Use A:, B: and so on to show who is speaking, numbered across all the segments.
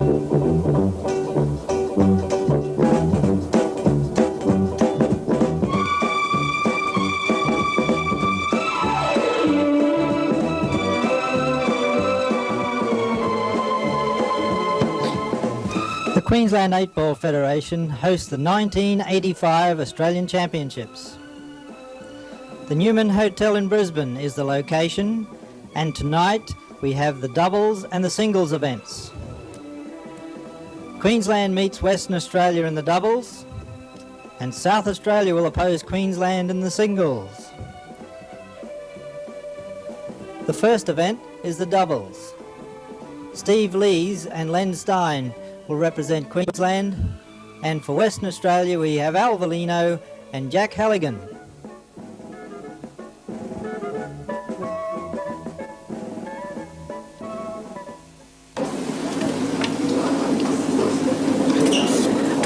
A: The Queensland 8-Ball Federation hosts the 1985 Australian Championships. The Newnham Hotel in Brisbane is the location, and tonight we have the doubles and the singles events. Queensland meets Western Australia in the doubles, and South Australia will oppose Queensland in the singles. The first event is the doubles. Steve Lees and Len Stein will represent Queensland, and for Western Australia we have Avelino and Jack Halligan.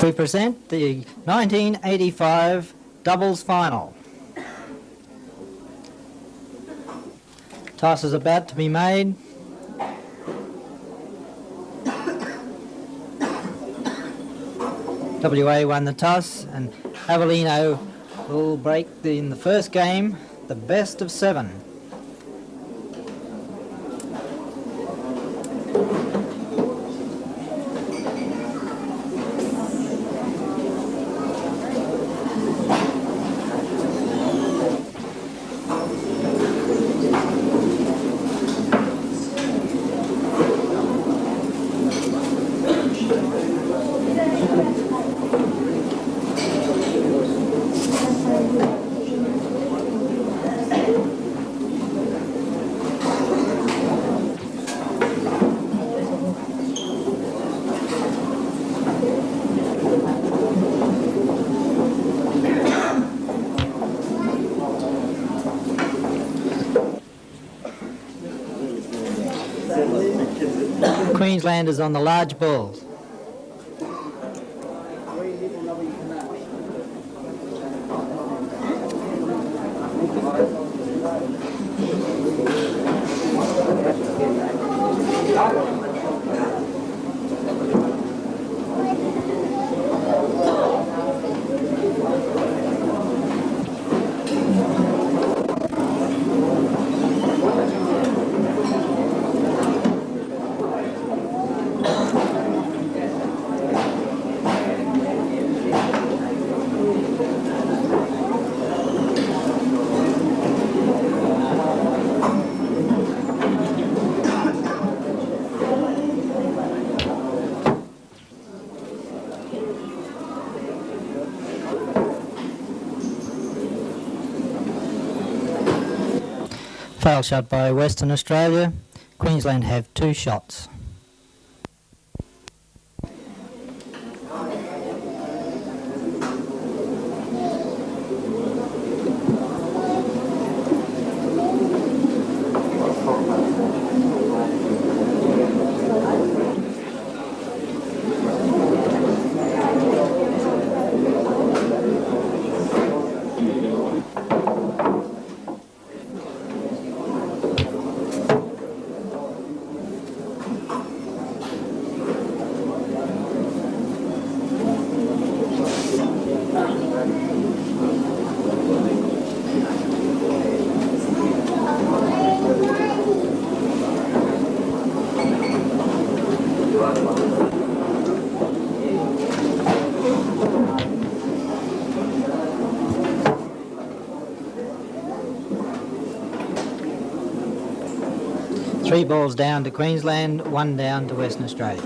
A: We present the 1985 doubles final. Toss is about to be made. WA won the toss, and Avelino will break in the first game the best of 7. Queensland is on the large balls. Fail shot by Western Australia. Queensland have 2 shots. Three balls down to Queensland, 1 down to Western Australia.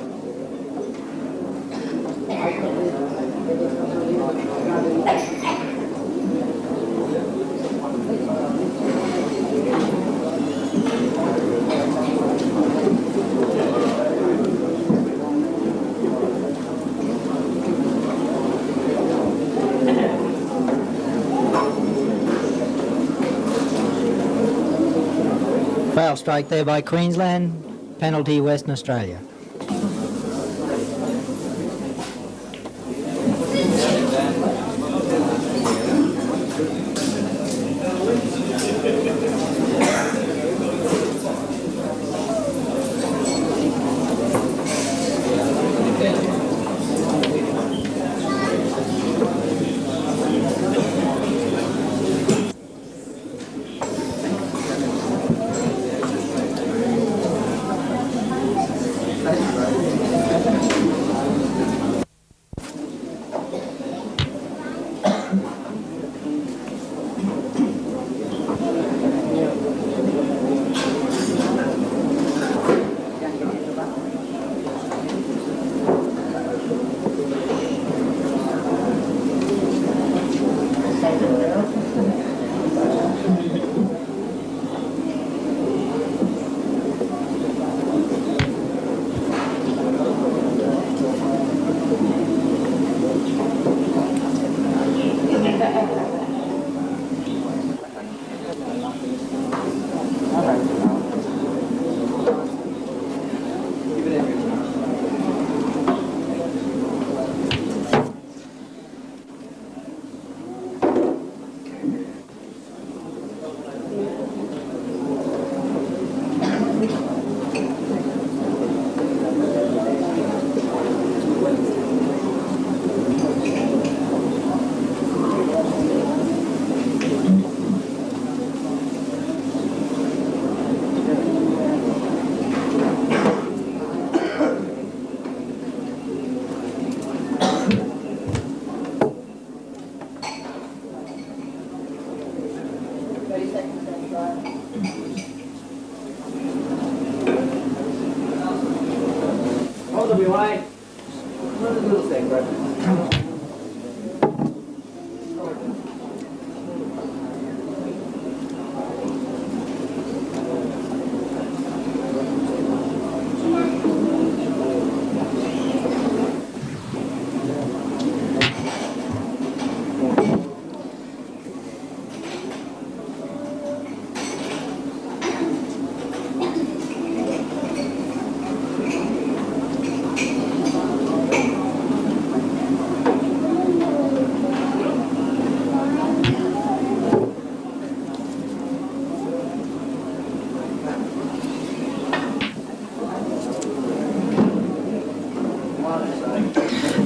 A: Foul strike there by Queensland, penalty Western Australia.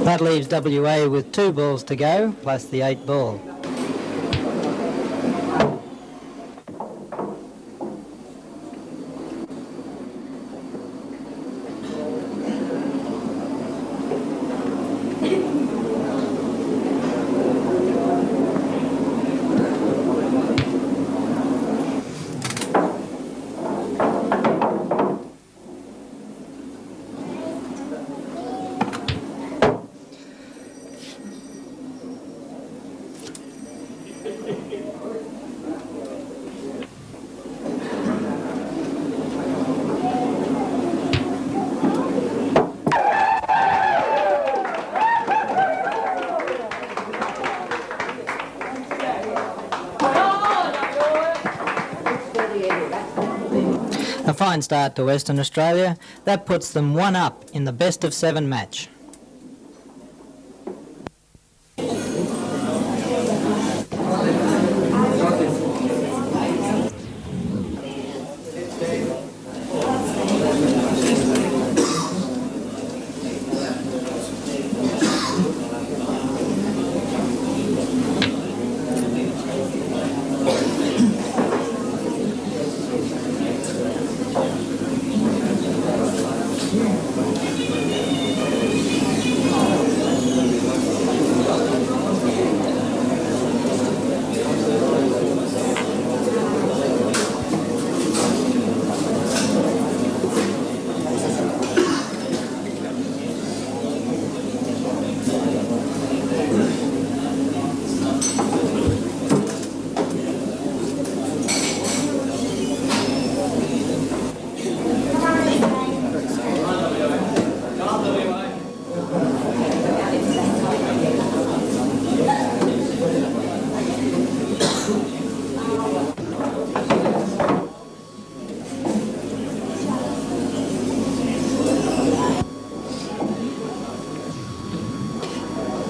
A: That leaves WA with 2 balls to go, plus the 8 ball. A fine start to Western Australia. That puts them 1 up in the best of 7 match.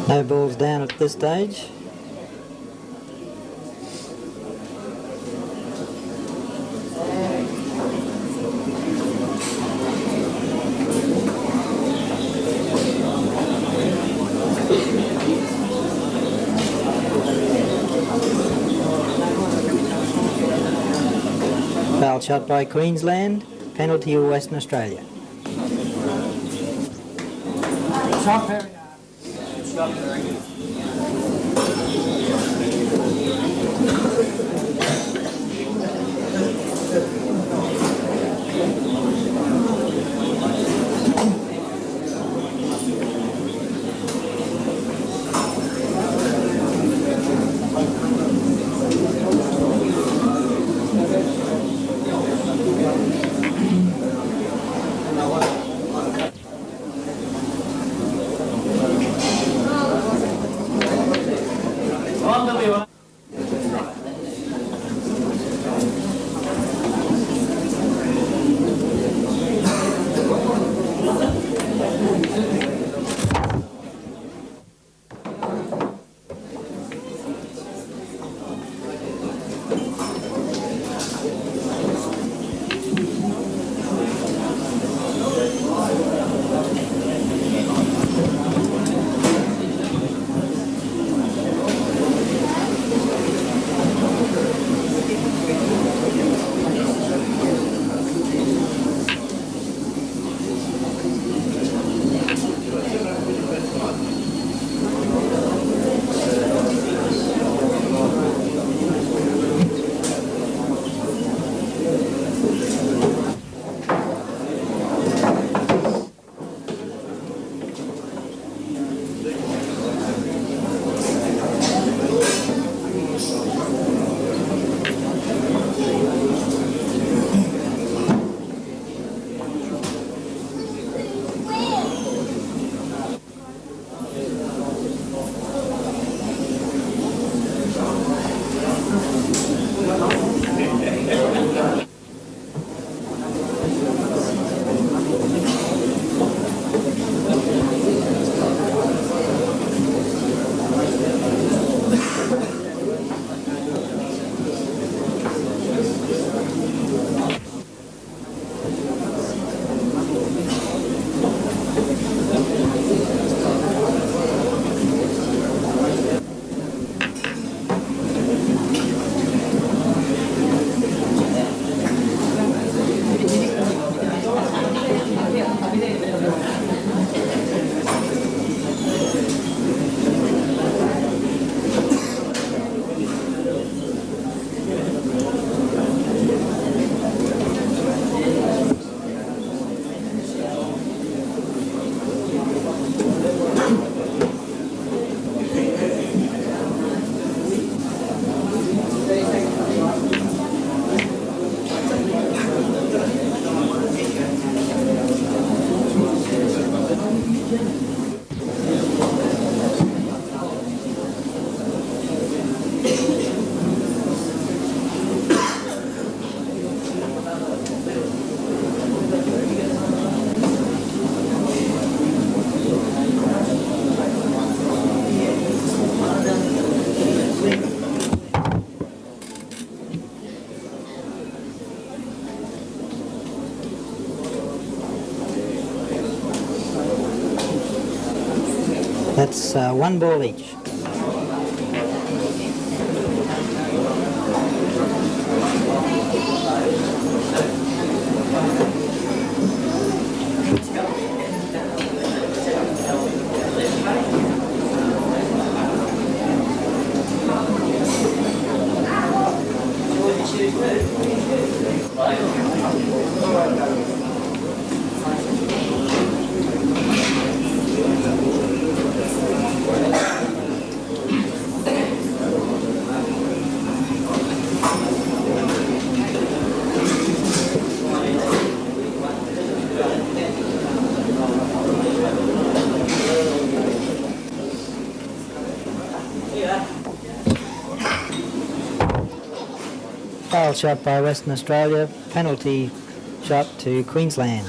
A: No balls down at this stage. Foul shot by Queensland, penalty of Western Australia.
B: Shot very hard.
C: Shot very good.
A: That's one ball each. Foul shot by Western Australia, penalty shot to Queensland.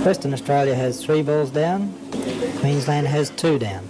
A: Western Australia has 3 balls down. Queensland has 2 down.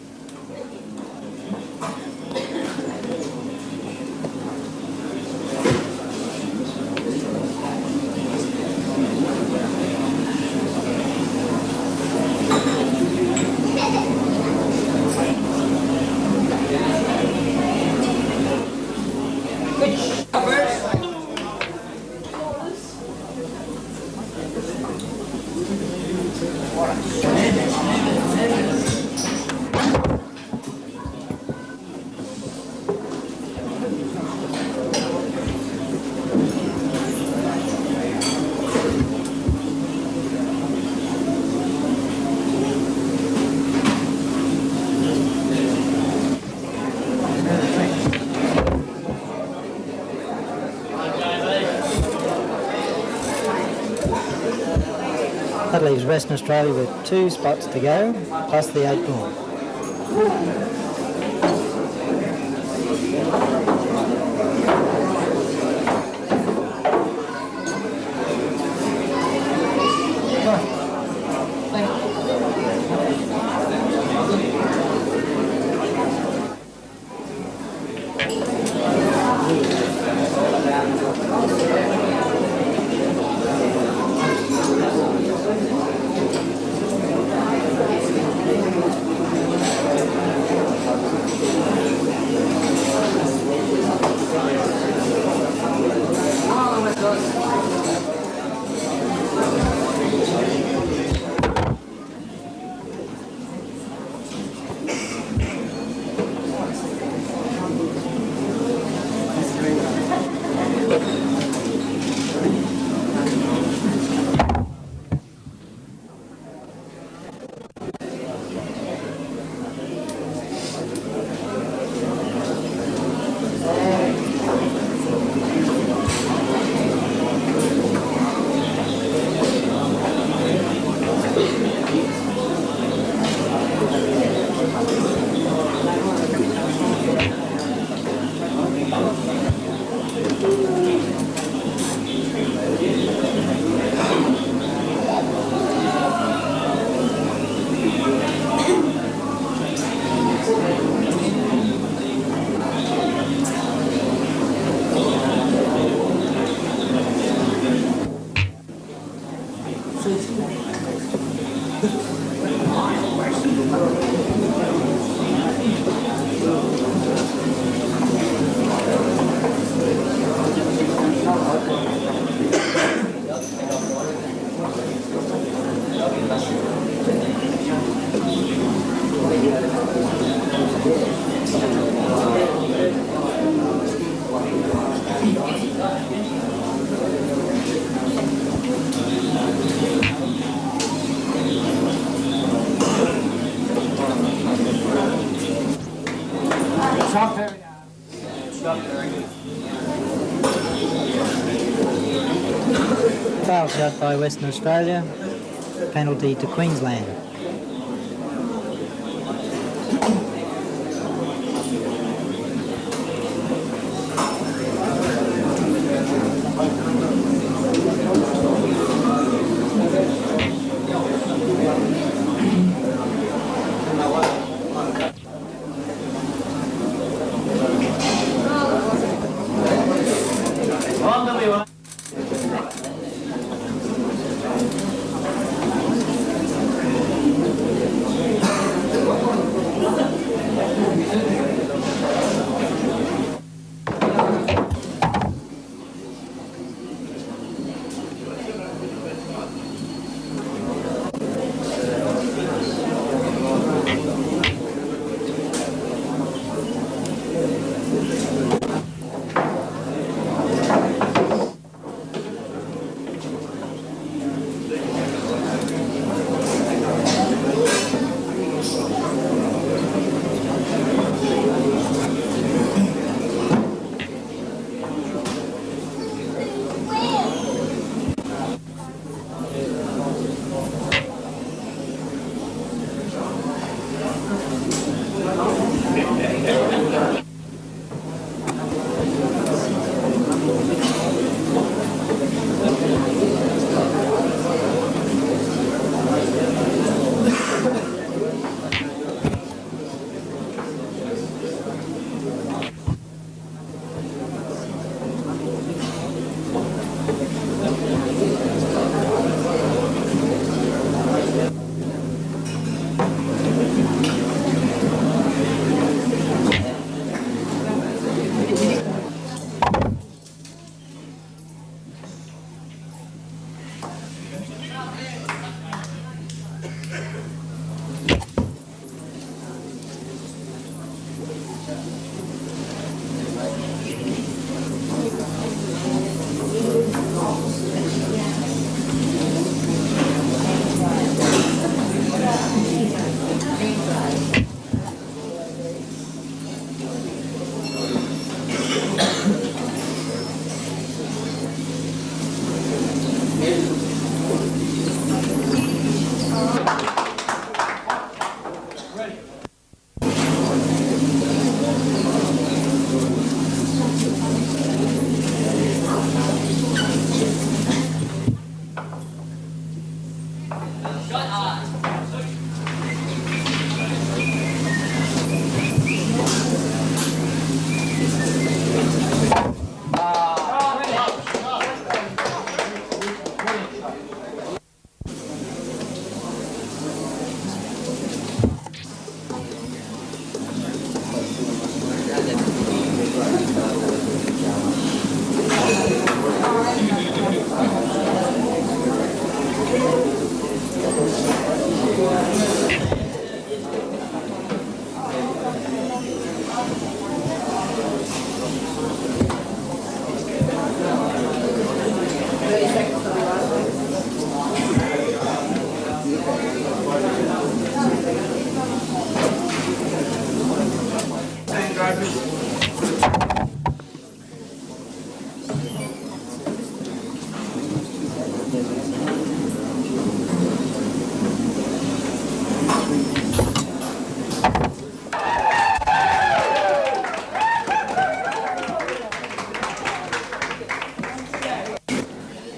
A: That leaves Western Australia with 2 spots to go, plus the 8 ball. Foul shot by Western Australia. Penalty to Queensland.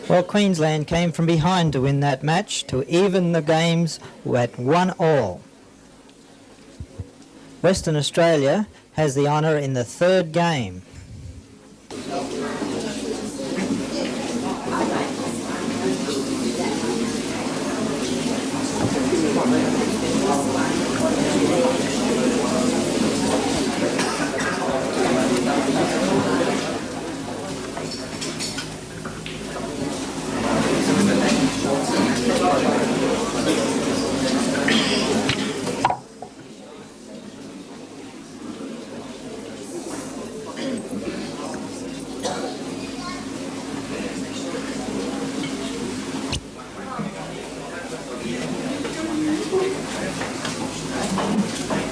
A: Well, Queensland came from behind to win that match to even the games at 1-1. Western Australia has the honour in the third game.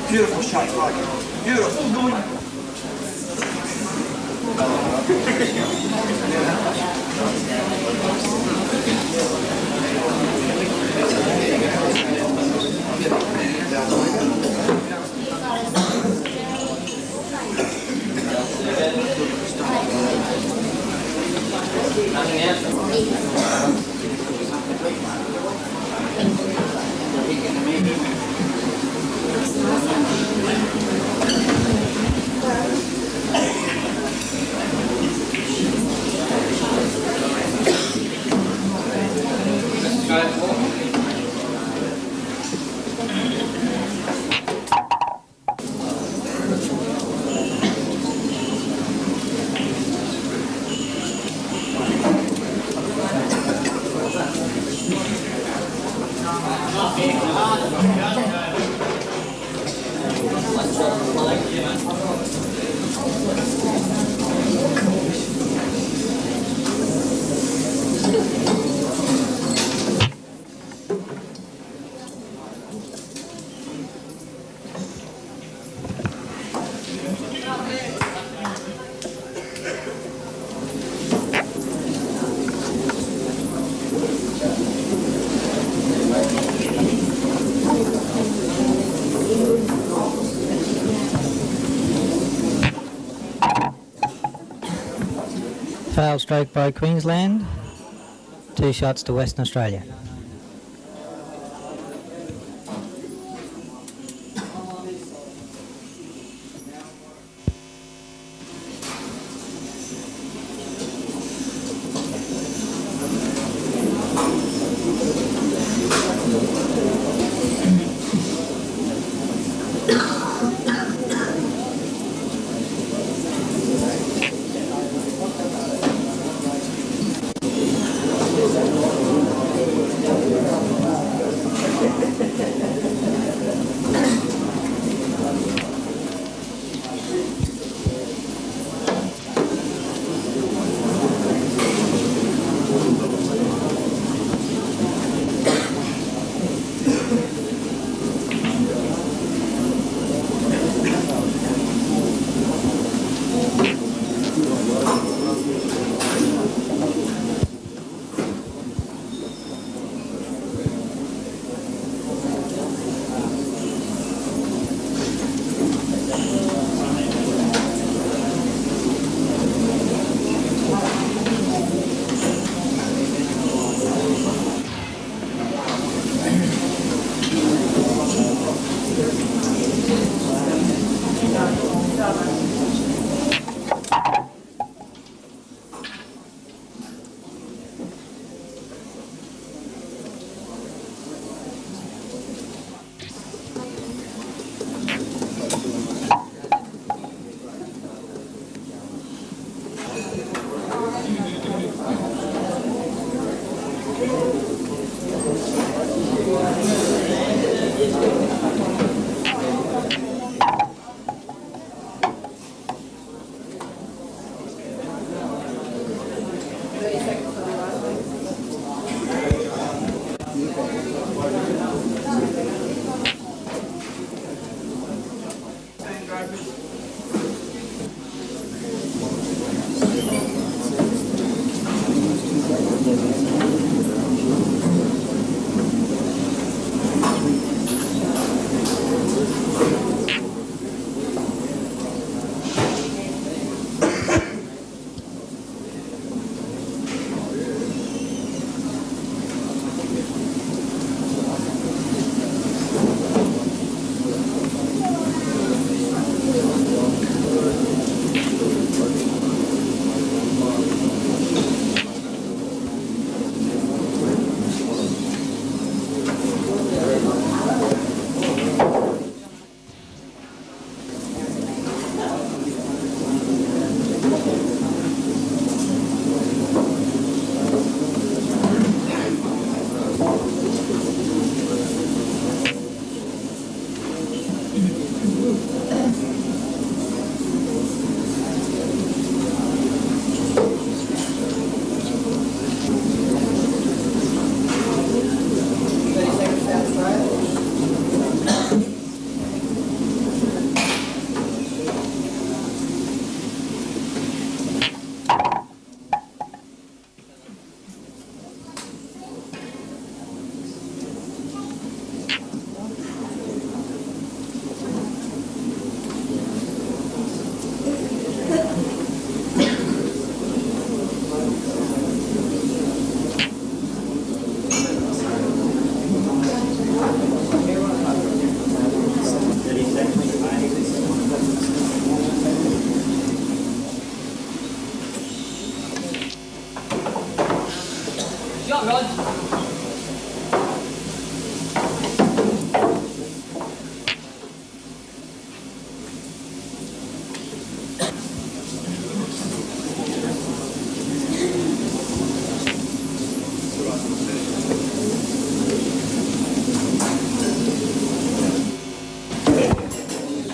C: Beautiful shot, Hogan. Beautiful. Foul stroke by Queensland. 2 shots to Western Australia.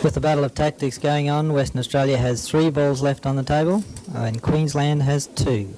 A: With the battle of tactics going on, Western Australia has 3 balls left on the table and Queensland has 2.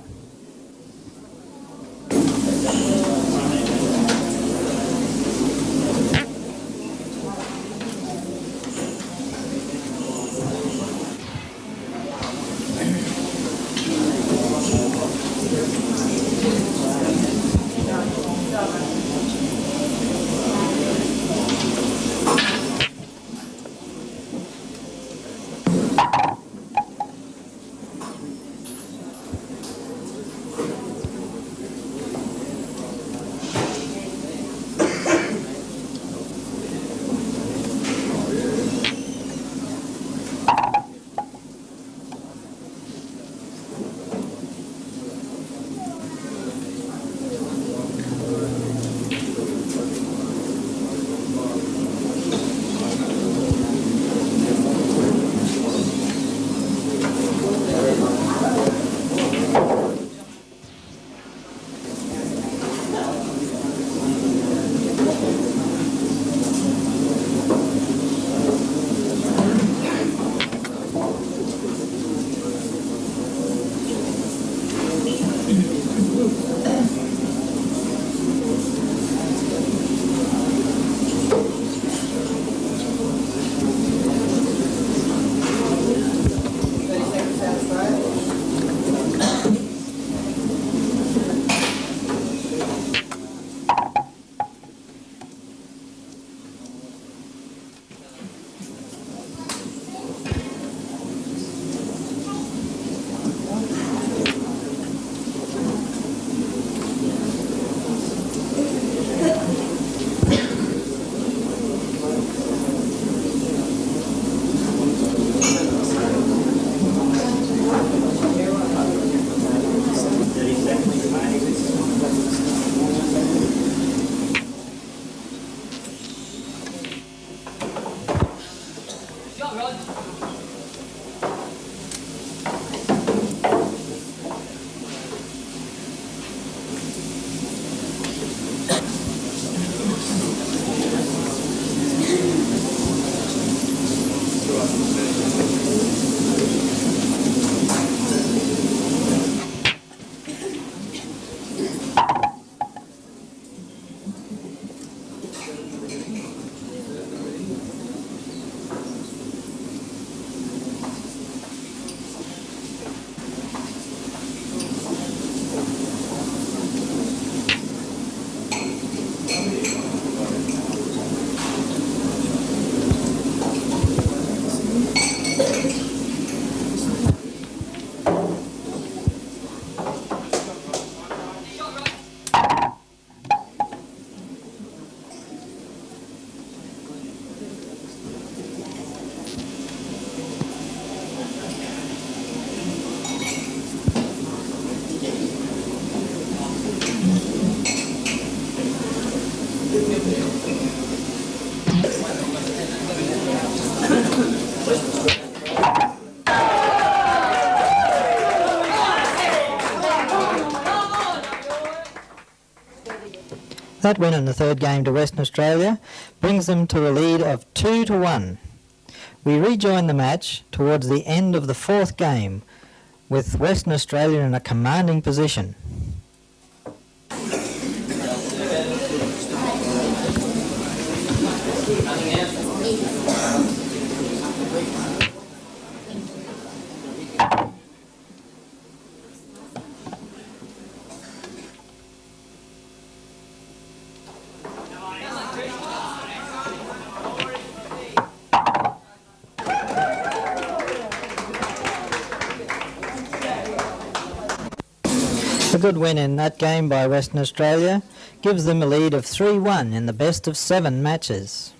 A: That win in the third game to Western Australia brings them to a lead of 2-1. We rejoin the match towards the end of the fourth game with Western Australia in a commanding position. A good win in that game by Western Australia gives them a lead of 3-1 in the best of 7 matches.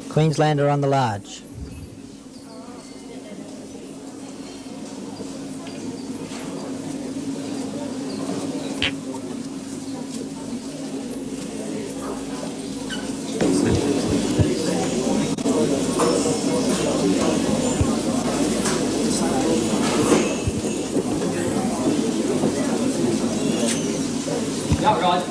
A: Queenslander on the large.
B: Yeah, right.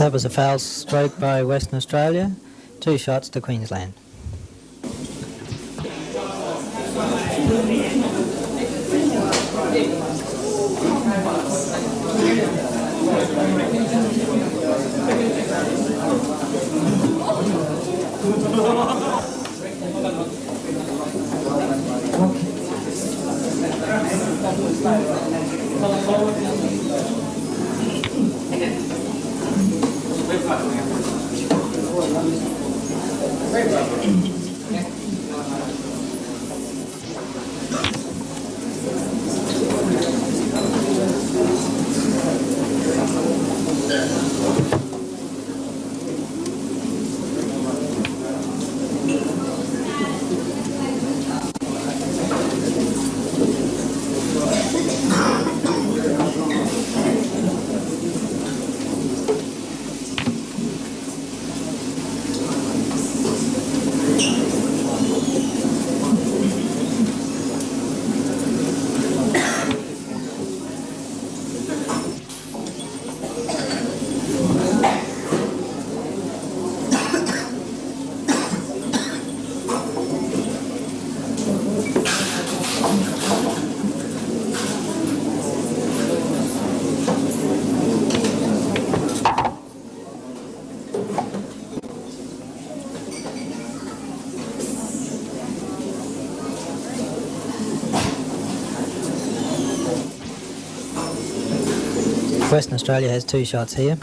A: That was a foul stroke by Western Australia. 2 shots to Queensland. Western Australia has 2 shots here.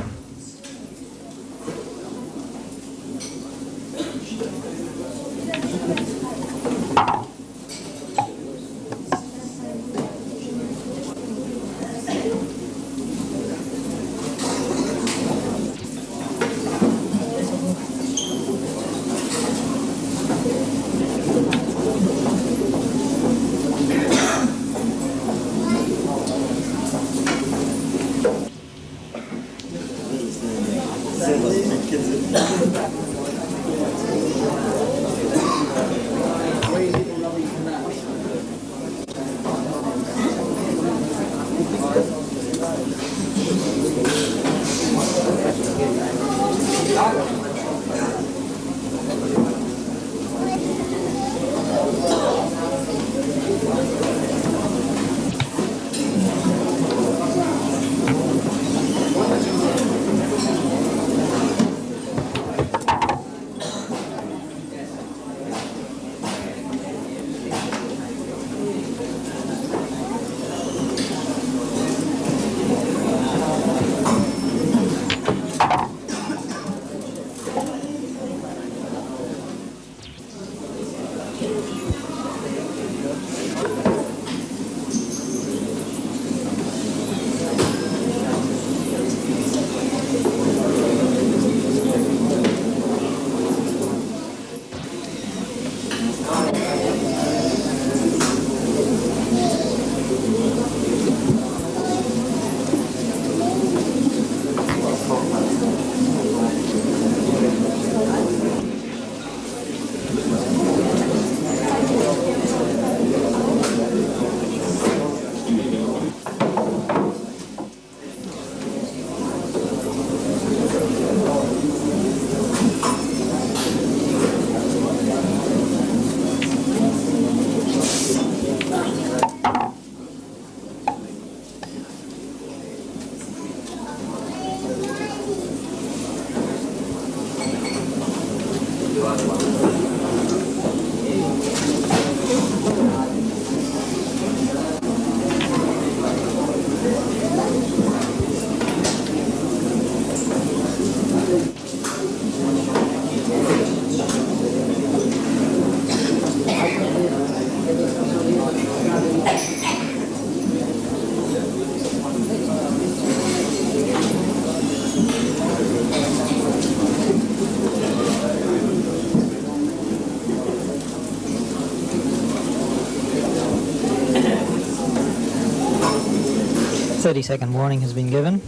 A: A 30-second warning has been given.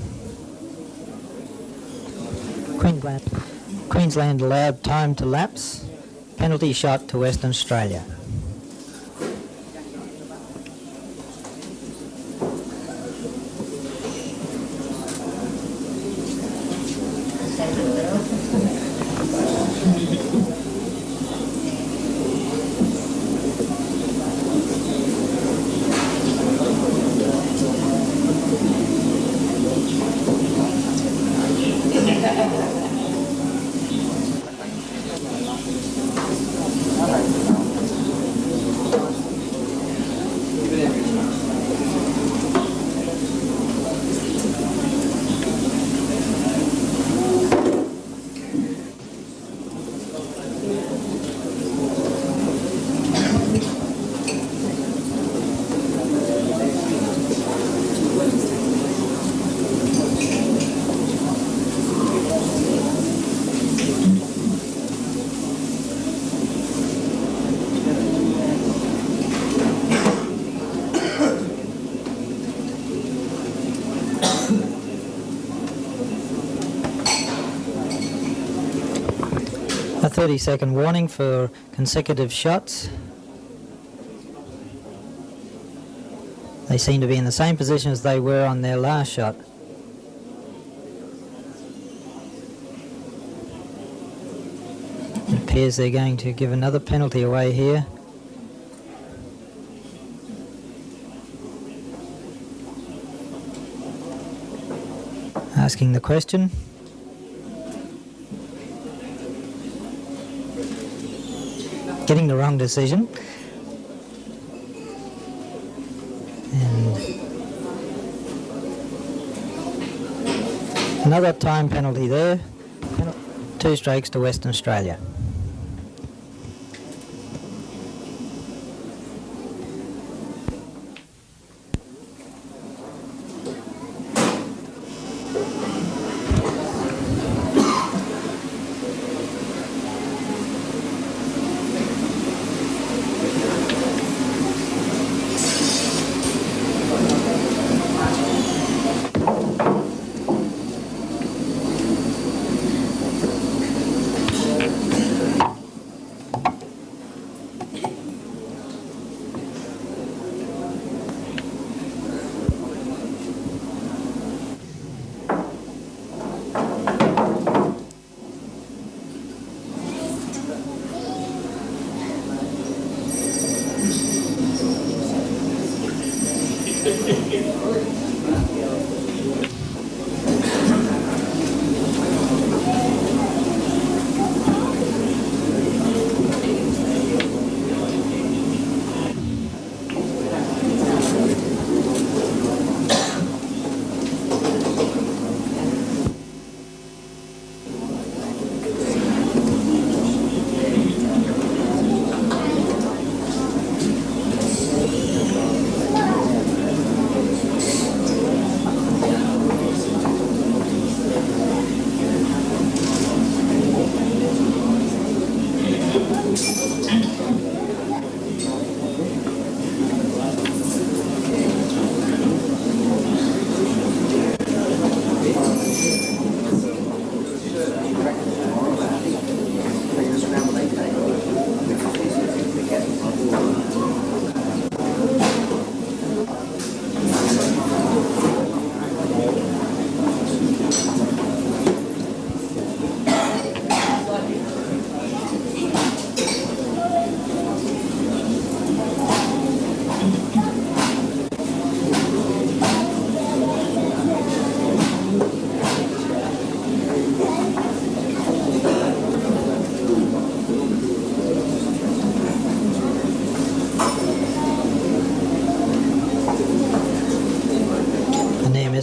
A: Queensland allowed time to lapse. Penalty shot to Western Australia. A 30-second warning for consecutive shots. They seem to be in the same position as they were on their last shot. It appears they're going to give another penalty away here. Asking the question. Getting the wrong decision. And Another time penalty there. 2 strokes to Western Australia.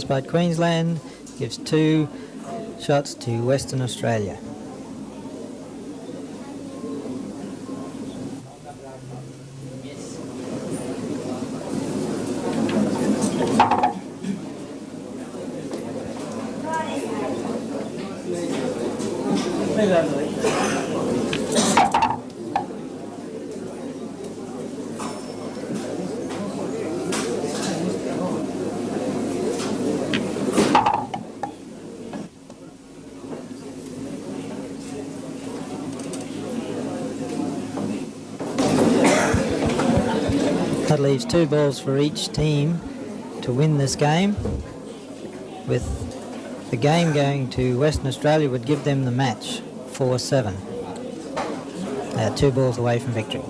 A: By Queensland gives 2 shots to Western Australia. That leaves 2 balls for each team to win this game. With the game going to Western Australia would give them the match 4-7. They are 2 balls away from victory.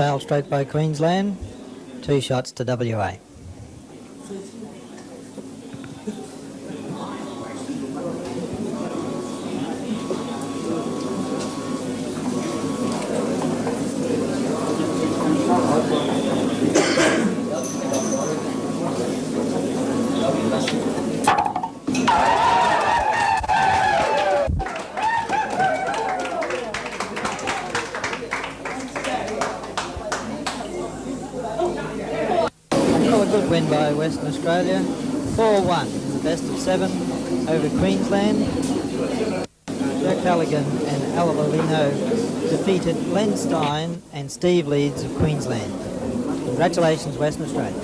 A: Foul stroke by Queensland. 2 shots to WA. Good win by Western Australia. 4-1 in the best of 7 over Queensland. Jack Halligan and Avelino defeated Len Stein and Steve Leeds of Queensland. Congratulations, Western Australia.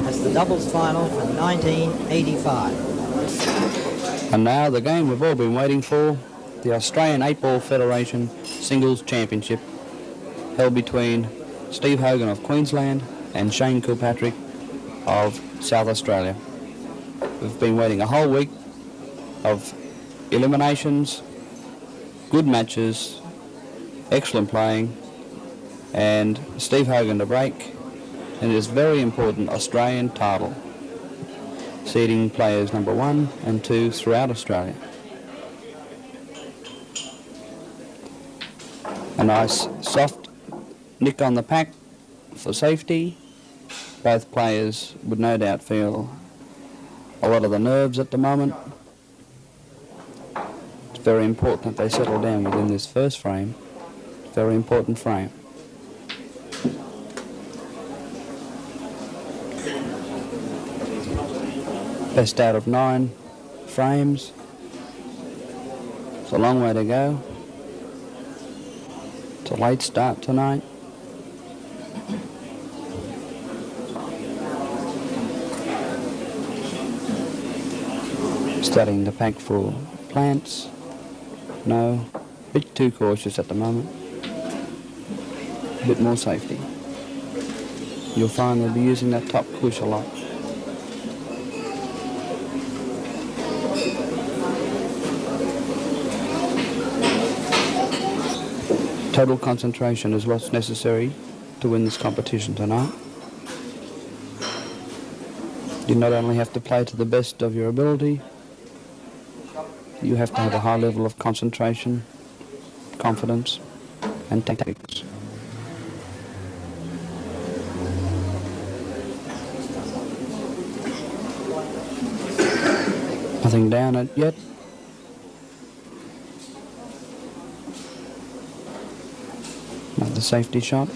A: That's the doubles final for 1985.
D: And now the game we've all been waiting for, the Australian 8-Ball Federation Singles Championship, held between Steve Hogan of Queensland and Shane Kilpatrick of South Australia. We've been waiting a whole week of eliminations, good matches, excellent playing, and Steve Hogan to break, and his very important Australian title, seeding players number 1 and 2 throughout Australia. A nice soft nick on the pack for safety. Both players would no doubt feel a lot of the nerves at the moment. It's very important that they settle down within this first frame. Very important frame. Best out of 9 frames. It's a long way to go. It's a late start tonight. Starting to pack for plants. No, a bit too cautious at the moment. A bit more safety. You'll find they'll be using that top push a lot. Total concentration is what's necessary to win this competition tonight. You not only have to play to the best of your ability, you have to have a high level of concentration, confidence, and tactics. Nothing down it yet. Another safety shot.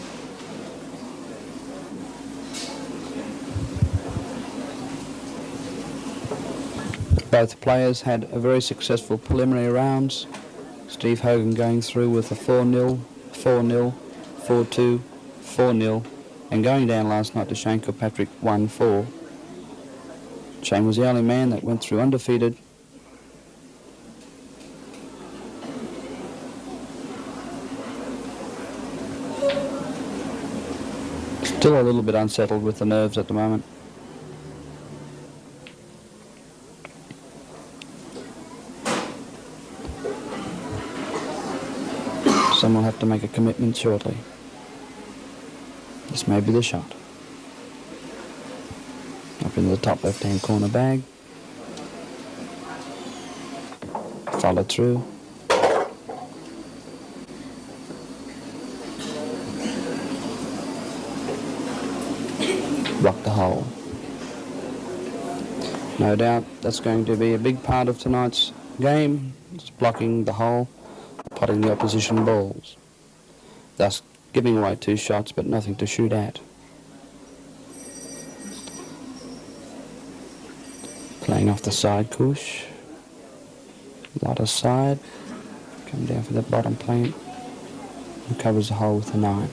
D: Both players had a very successful preliminary rounds. Steve Hogan going through with a 4-0, 4-0, 4-2, 4-0, and going down last night to Shane Kilpatrick 1-4. Shane was the only man that went through undefeated. Still a little bit unsettled with the nerves at the moment. Someone will have to make a commitment shortly. This may be the shot. Up in the top left-hand corner bag. Follow through. Rock the hole. No doubt that's going to be a big part of tonight's game. It's blocking the hole, potting the opposition balls, thus giving away 2 shots but nothing to shoot at. Playing off the side cush. A lot of side. Come down for the bottom plant. And covers the hole with a 9.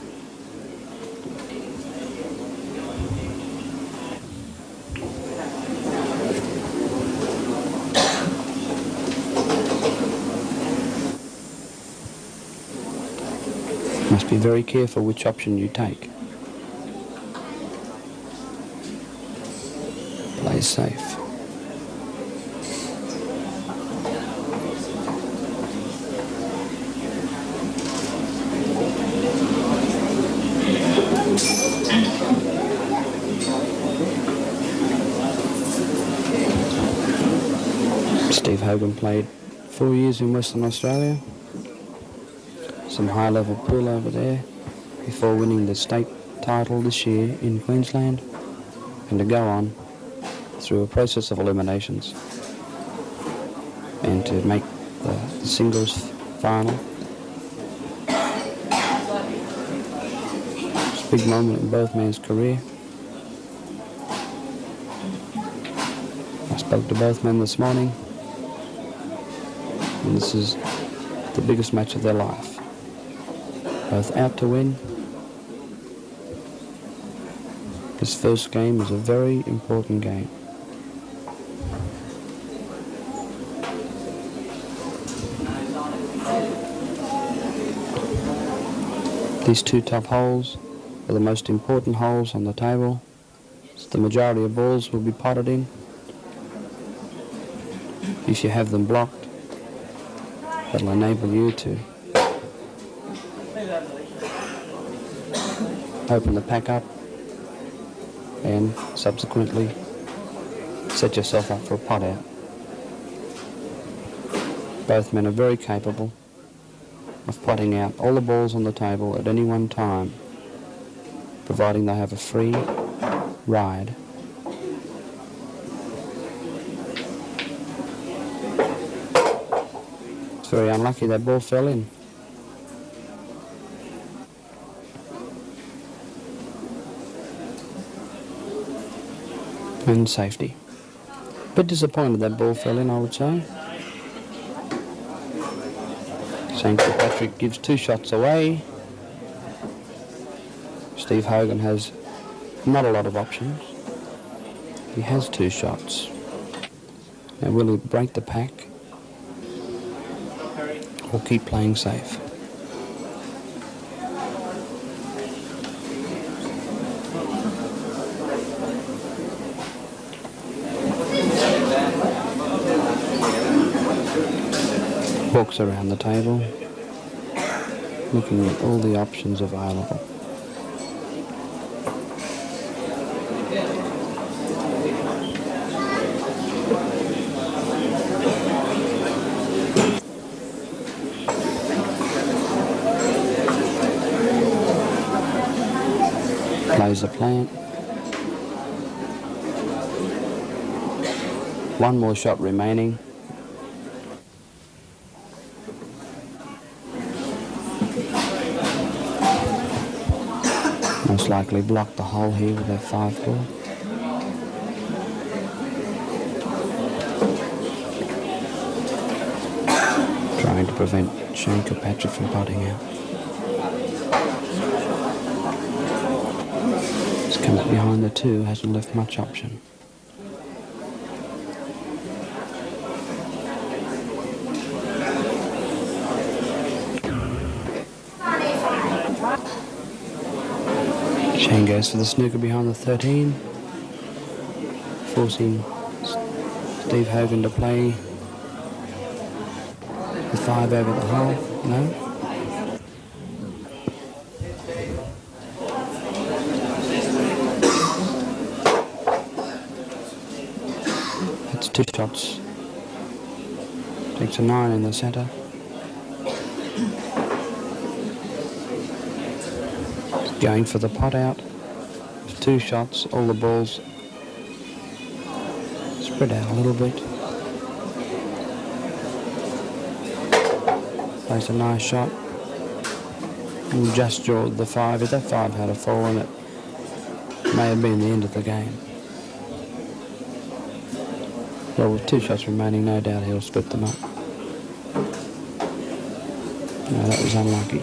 D: Must be very careful which option you take. Play safe. Steve Hogan played 4 years in Western Australia, some high-level pool over there, before winning the state title this year in Queensland, and to go on through a process of eliminations and to make the singles final. It's a big moment in both men's career. I spoke to both men this morning, and this is the biggest match of their life. Both out to win. This first game is a very important game. These two top holes are the most important holes on the table. So the majority of balls will be potted in. If you have them blocked, that'll enable you to open the pack up and subsequently set yourself up for a pot out. Both men are very capable of potting out all the balls on the table at any one time, providing they have a free ride. It's very unlucky that ball fell in. And safety. Bit disappointed that ball fell in, I would say. Kilpatrick gives 2 shots away. Steve Hogan has not a lot of options. He has 2 shots. Now will he break the pack or keep playing safe? Walks around the table, looking at all the options available. Plays the plant. One more shot remaining. Most likely block the hole here with their 5 ball. Trying to prevent Shane Kilpatrick from putting out. He's come up behind the 2, hasn't left much option. Shane goes for the snooker behind the 13, forcing Steve Hogan to play the 5 over the hole. No. That's 2 shots. Takes a 9 in the centre. Going for the pot out. 2 shots, all the balls spread out a little bit. Plays a nice shot. And just drawed the 5. If that 5 had a fall in it, may have been the end of the game. Well, with 2 shots remaining, no doubt he'll split them up. No, that was unlucky.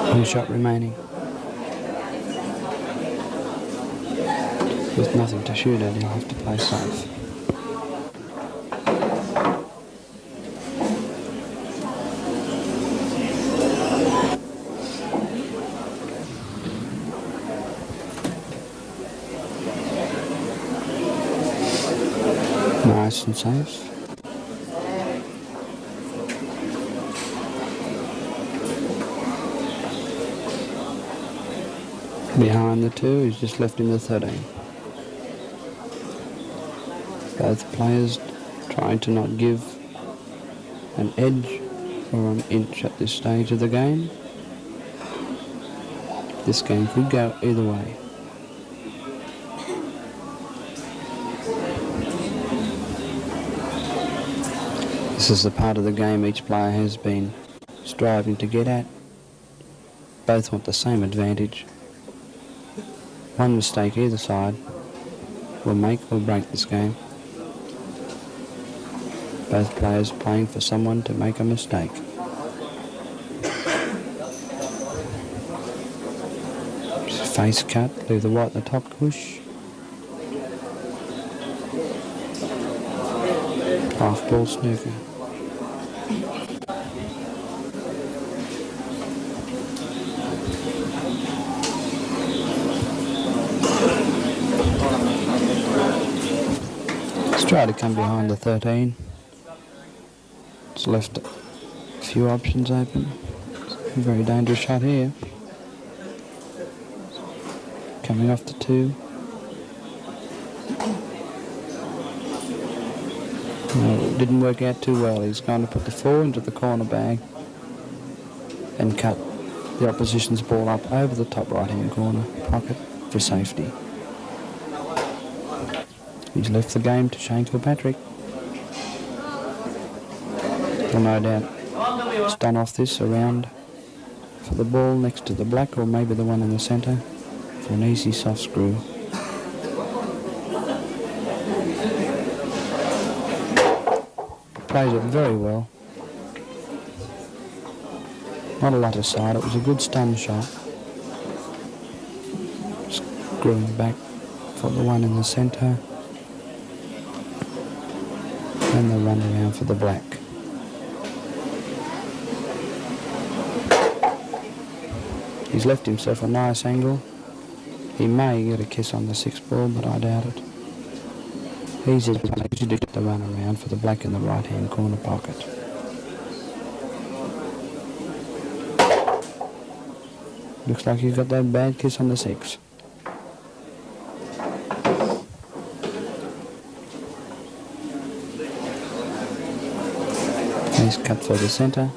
D: One shot remaining. With nothing to shoot at, he'll have to play safe. Nice and safe. Behind the 2, he's just left him the 13. Both players trying to not give an edge or an inch at this stage of the game. This game could go either way. This is the part of the game each player has been striving to get at. Both want the same advantage. One mistake either side will make or break this game. Both players playing for someone to make a mistake. Face cut, leave the white in the top cush. Half ball snooker. Let's try to come behind the 13. It's left a few options open. A very dangerous shot here. Coming off the 2. No, it didn't work out too well. He's going to put the 4 into the corner bag and cut the opposition's ball up over the top right-hand corner pocket for safety. He's left the game to Shane Kilpatrick. Well, no doubt stun off this around for the ball next to the black, or maybe the one in the centre for an easy soft screw. Plays it very well. Not a lot aside, it was a good stun shot. Screwing back for the one in the centre. And the run around for the black. He's left himself a nice angle. He may get a kiss on the 6 ball, but I doubt it. Easy to get the run around for the black in the right-hand corner pocket. Looks like he's got that bad kiss on the 6. He's cut for the centre.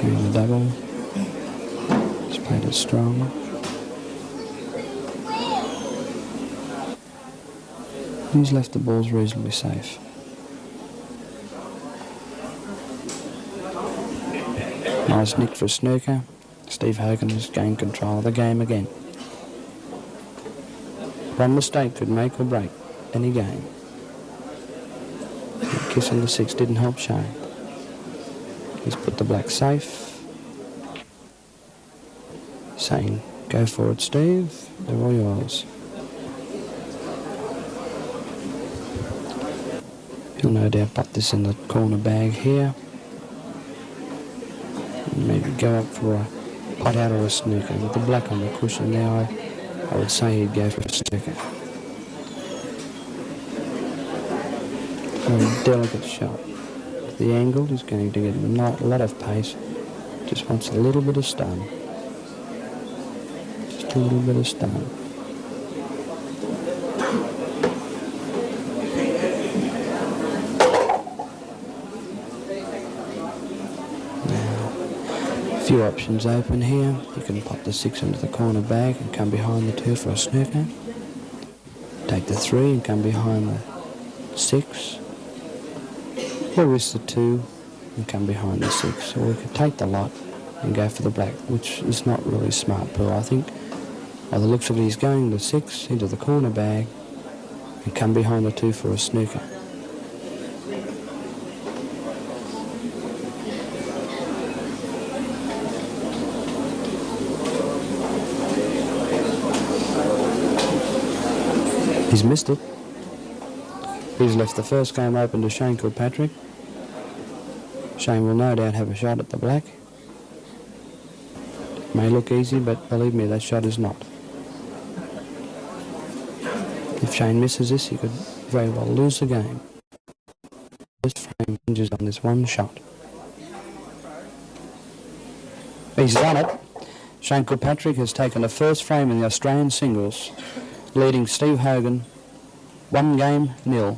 D: Doing the double. He's played it strong. He's left the balls reasonably safe. Nice nick for a snooker. Steve Hogan has gained control of the game again. One mistake could make or break any game. That kiss on the 6 didn't help Shane. He's put the black safe. Saying, go for it, Steve. They're all yours. He'll no doubt put this in the corner bag here. And maybe go up for a pot out or a snooker. With the black on the cushion now, I would say he'd go for a snooker. Very delicate shot. The angle is going to get a lot of pace. Just wants a little bit of stun. Just a little bit of stun. Few options open here. You can pop the 6 into the corner bag and come behind the 2 for a snooker. Take the 3 and come behind the 6. Or risk the 2 and come behind the 6. Or we could take the lot and go for the black, which is not really smart, Bill. I think by the looks of it, he's going the 6 into the corner bag and come behind the 2 for a snooker. He's missed it. He's left the first game open to Shane Kilpatrick. Shane will no doubt have a shot at the black. It may look easy, but believe me, that shot is not. If Shane misses this, he could very well lose the game. This frame hinges on this one shot. He's done it. Shane Kilpatrick has taken the first frame in the Australian singles. leading Steve Hogan 1-0.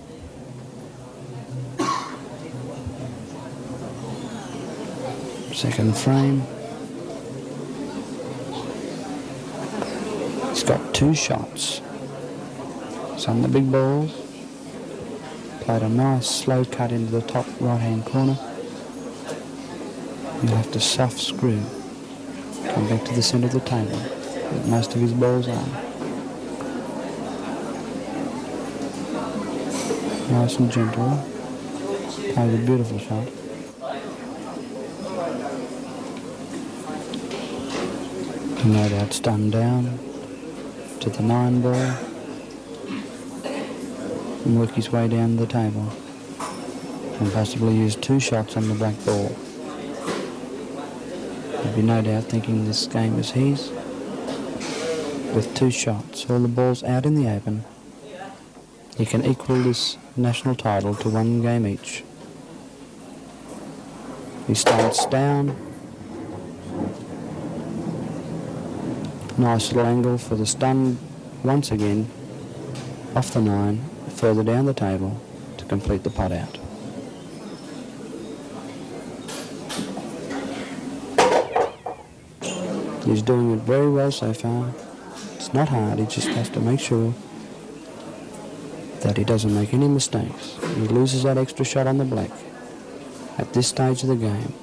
D: Second frame. He's got 2 shots. It's on the big balls. Played a nice slow cut into the top right-hand corner. He'll have to soft screw. Come back to the centre of the table. Like most of his balls are. Nice and gentle. Plays a beautiful shot. No doubt stunned down to the 9 ball and work his way down the table and possibly use 2 shots on the black ball. There'd be no doubt thinking this game is his with 2 shots, all the balls out in the open. He can equal this national title to 1 game each. He starts down. Nice little angle for the stun once again off the 9, further down the table to complete the pot out. He's doing it very well so far. It's not hard, he just has to make sure that he doesn't make any mistakes. He loses that extra shot on the black. At this stage of the game,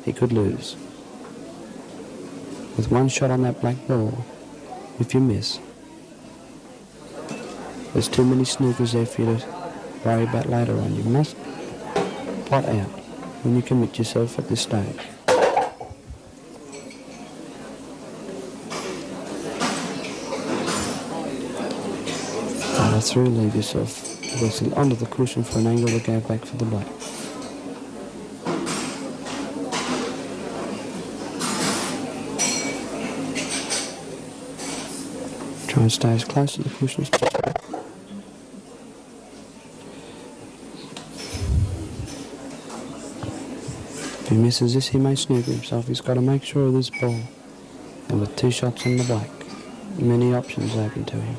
D: he could lose. With 1 shot on that black ball, if you miss, there's too many snookers there for you to worry about later on. You must pot out when you commit yourself at this stage. Follow through, leave yourself basically onto the cushion for an angle to go back for the black. Try and stay as close to the cushion as possible. If he misses this, he may snooker himself. He's got to make sure of this ball. And with 2 shots on the black, many options open to him.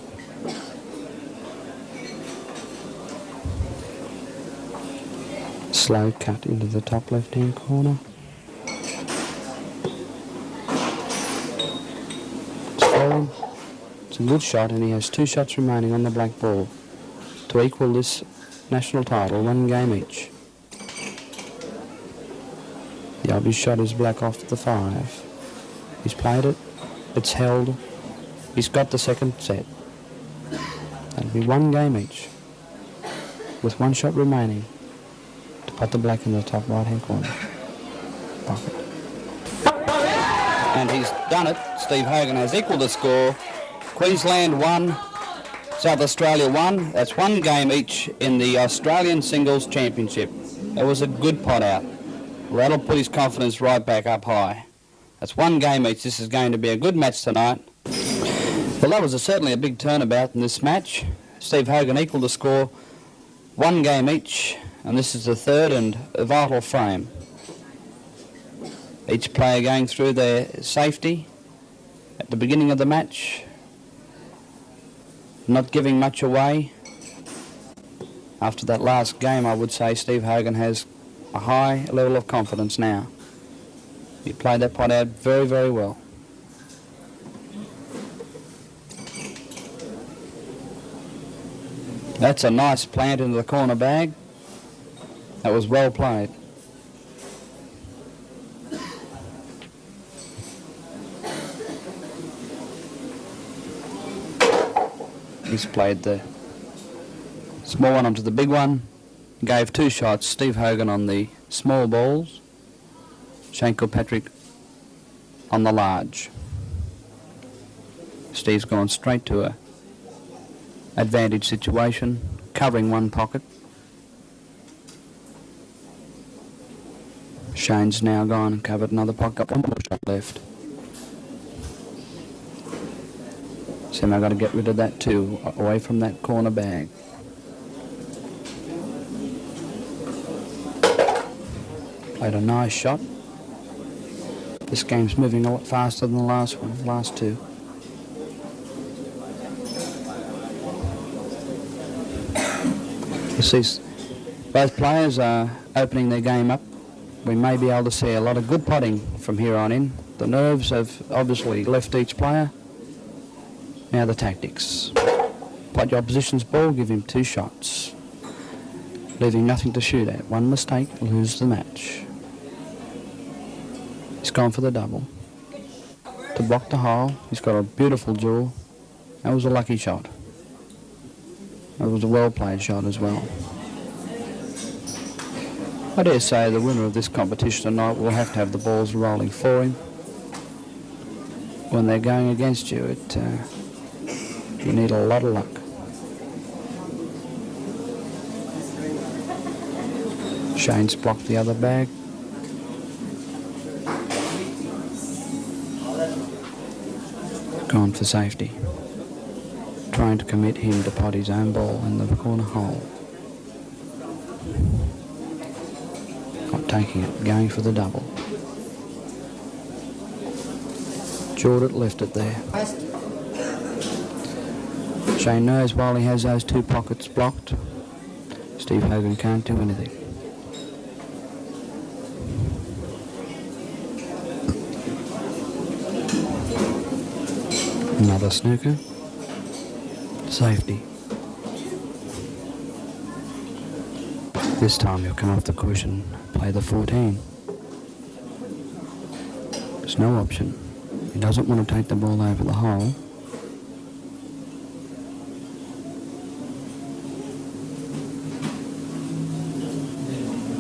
D: Slow cut into the top left-hand corner. It's fallen. It's a good shot, and he has 2 shots remaining on the black ball to equal this national title, 1 game each. The obvious shot is black off the 5. He's played it. It's held. He's got the second set. That'll be 1 game each, with 1 shot remaining to put the black in the top right-hand corner pocket. And he's done it. Steve Hogan has equalled the score. Queensland 1, South Australia 1. That's 1 game each in the Australian Singles Championship. That was a good pot out. That'll put his confidence right back up high. That's 1 game each. This is going to be a good match tonight. Well, that was certainly a big turnabout in this match. Steve Hogan equalled the score, 1 game each, and this is the 3rd and vital frame. Each player going through their safety at the beginning of the match, not giving much away. After that last game, I would say Steve Hogan has a high level of confidence now. He played that pot out very, very well. That's a nice plant into the corner bag. That was well played. He's played the small one onto the big one. Gave 2 shots. Steve Hogan on the small balls. Shane Kilpatrick on the large. Steve's gone straight to a advantage situation, covering 1 pocket. Shane's now gone and covered another pocket, got 1 more shot left. So now I've got to get rid of that too, away from that corner bag. Played a nice shot. This game's moving a lot faster than the last one, last 2. You see, both players are opening their game up. We may be able to see a lot of good potting from here on in. The nerves have obviously left each player. Now the tactics. Pot your opposition's ball, give him 2 shots. Leaving nothing to shoot at. One mistake, lose the match. He's gone for the double. To block the hole, he's got a beautiful jaw. That was a lucky shot. That was a well-played shot as well. I dare say the winner of this competition tonight will have to have the balls rolling for him. When they're going against you, you need a lot of luck. Shane's blocked the other bag. Gone for safety. Trying to commit him to pot his own ball in the corner hole. Not taking it, going for the double. Jordan left it there. Shane knows while he has those 2 pockets blocked, Steve Hogan can't do anything. Another snooker. Safety. This time he'll come off the cushion, play the 14. There's no option. He doesn't want to take the ball over the hole.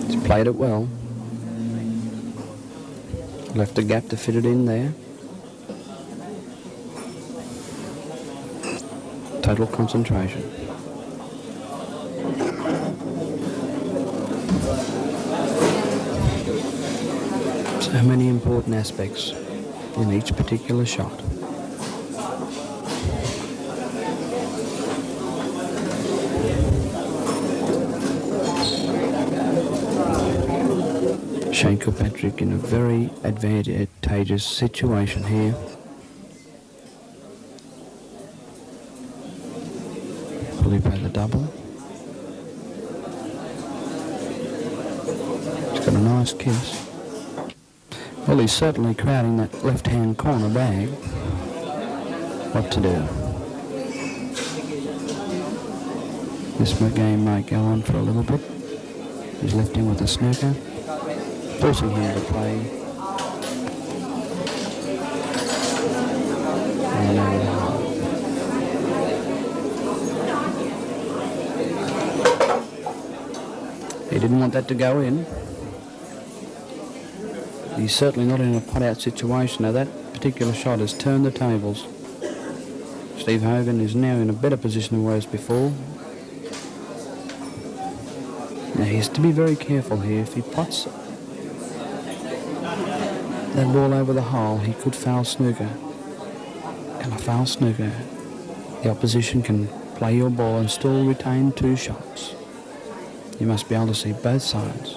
D: He's played it well. Left a gap to fit it in there. Total concentration. So many important aspects in each particular shot. Shane Kilpatrick in a very advantageous situation here. Will he play the double? He's got a nice kiss. Well, he's certainly crowding that left-hand corner bag. What to do? This game might go on for a little bit. He's left in with a snooker, forcing him to play. He didn't want that to go in. He's certainly not in a pot-out situation. Now that particular shot has turned the tables. Steve Hogan is now in a better position than he was before. Now he has to be very careful here. If he pots that ball over the hole, he could foul snooker. And a foul snooker, the opposition can play your ball and still retain 2 shots. You must be able to see both sides.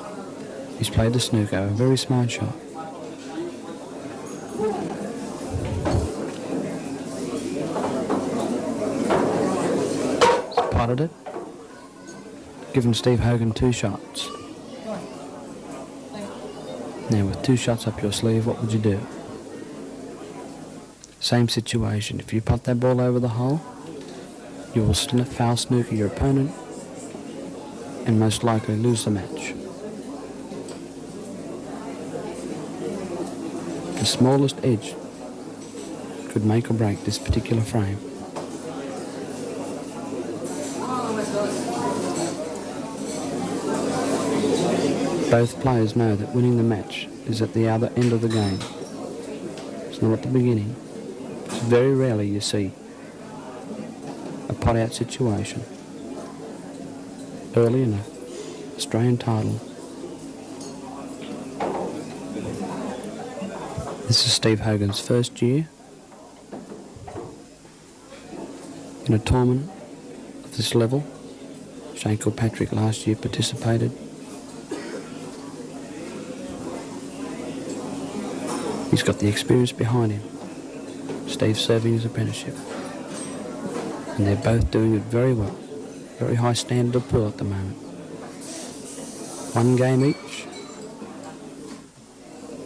D: He's played the snooker, a very smart shot. He's potted it. Given Steve Hogan 2 shots. Now with 2 shots up your sleeve, what would you do? Same situation. If you pot that ball over the hole, you will foul snooker your opponent and most likely lose the match. The smallest edge could make or break this particular frame. Both players know that winning the match is at the other end of the game. It's not at the beginning. It's very rarely you see a pot-out situation early in an Australian title. This is Steve Hogan's first year in a tournament of this level. Shane Kilpatrick last year participated. He's got the experience behind him. Steve's serving his apprenticeship. And they're both doing it very well. Very high standard of pull at the moment. One game each.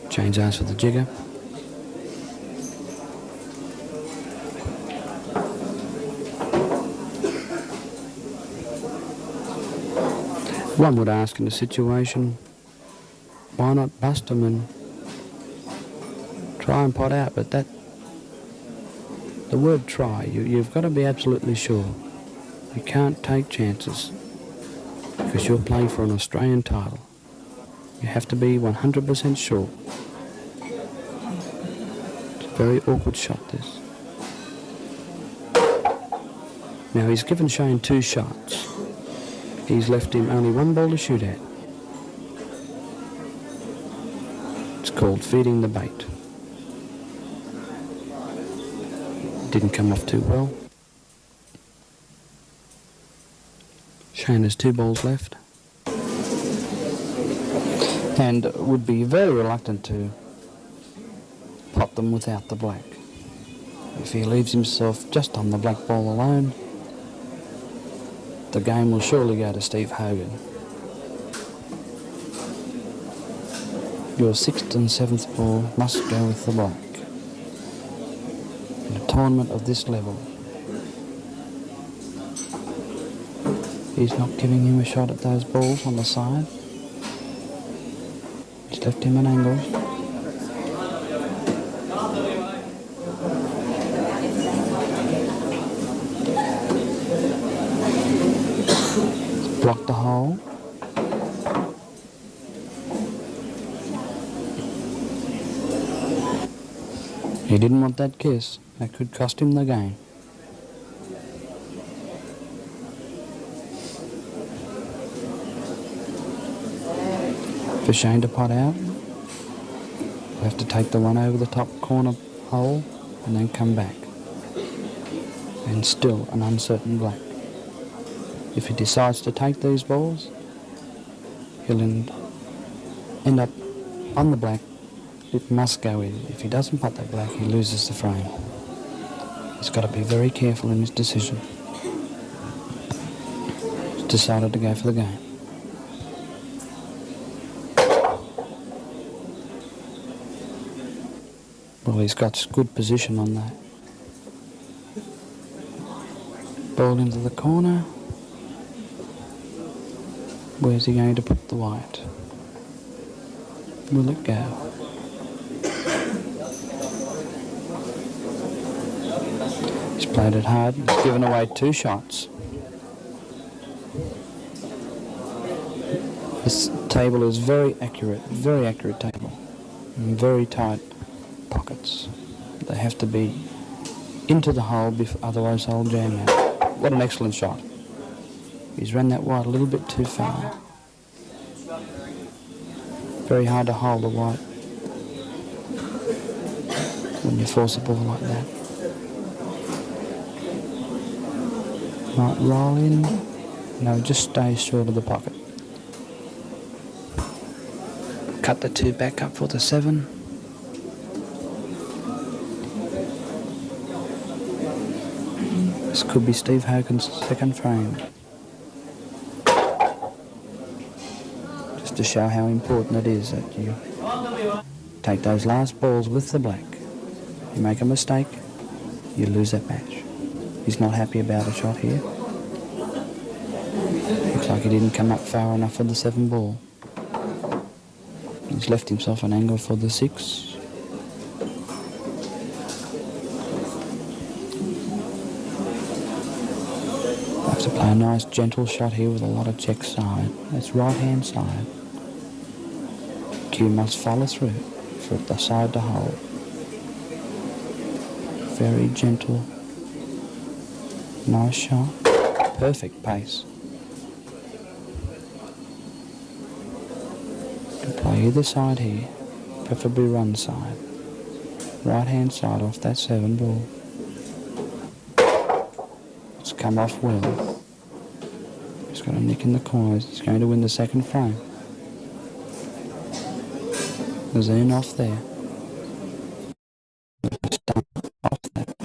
D: Change eyes for the jigger. One would ask in a situation, why not bust them and try and pot out? But that, the word try, you've got to be absolutely sure. You can't take chances because you're playing for an Australian title. You have to be 100% sure. It's a very awkward shot, this. Now he's given Shane 2 shots. He's left him only 1 ball to shoot at. It's called feeding the bait. Didn't come off too well. Shane has 2 balls left. And would be very reluctant to pot them without the black. If he leaves himself just on the black ball alone, the game will surely go to Steve Hogan. Your 6th and 7th ball must go with the black. In a tournament of this level, he's not giving him a shot at those balls on the side. He's left him an angle. He's blocked the hole. He didn't want that kiss. That could cost him the game. For Shane to pot out, we'll have to take the one over the top corner hole and then come back. And still an uncertain black. If he decides to take these balls, he'll end up on the black. It must go in. If he doesn't pot that black, he loses the frame. He's got to be very careful in his decision. He's decided to go for the game. Well, he's got good position on that. Ball into the corner. Where's he going to put the white? Will it go? He's played it hard. He's given away 2 shots. This table is very accurate table. And very tight pockets. They have to be into the hole, otherwise they'll jam out. What an excellent shot. He's run that white a little bit too far. Very hard to hold the white when you force a ball like that. Might roll in. No, just stay short of the pocket. Cut the 2 back up for the 7. This could be Steve Hogan's 2nd frame. Just to show how important it is that you take those last balls with the black. You make a mistake, you lose that match. He's not happy about a shot here. Looks like he didn't come up far enough for the 7 ball. He's left himself an angle for the 6. Have to play a nice gentle shot here with a lot of check side. That's right hand side. Cue must follow through for the side to hold. Very gentle. Nice shot. Perfect pace. You can play either side here, preferably run side. Right hand side off that 7 ball. It's come off well. He's got a nick in the corners. He's going to win the 2nd frame. The zoom off there. Off that.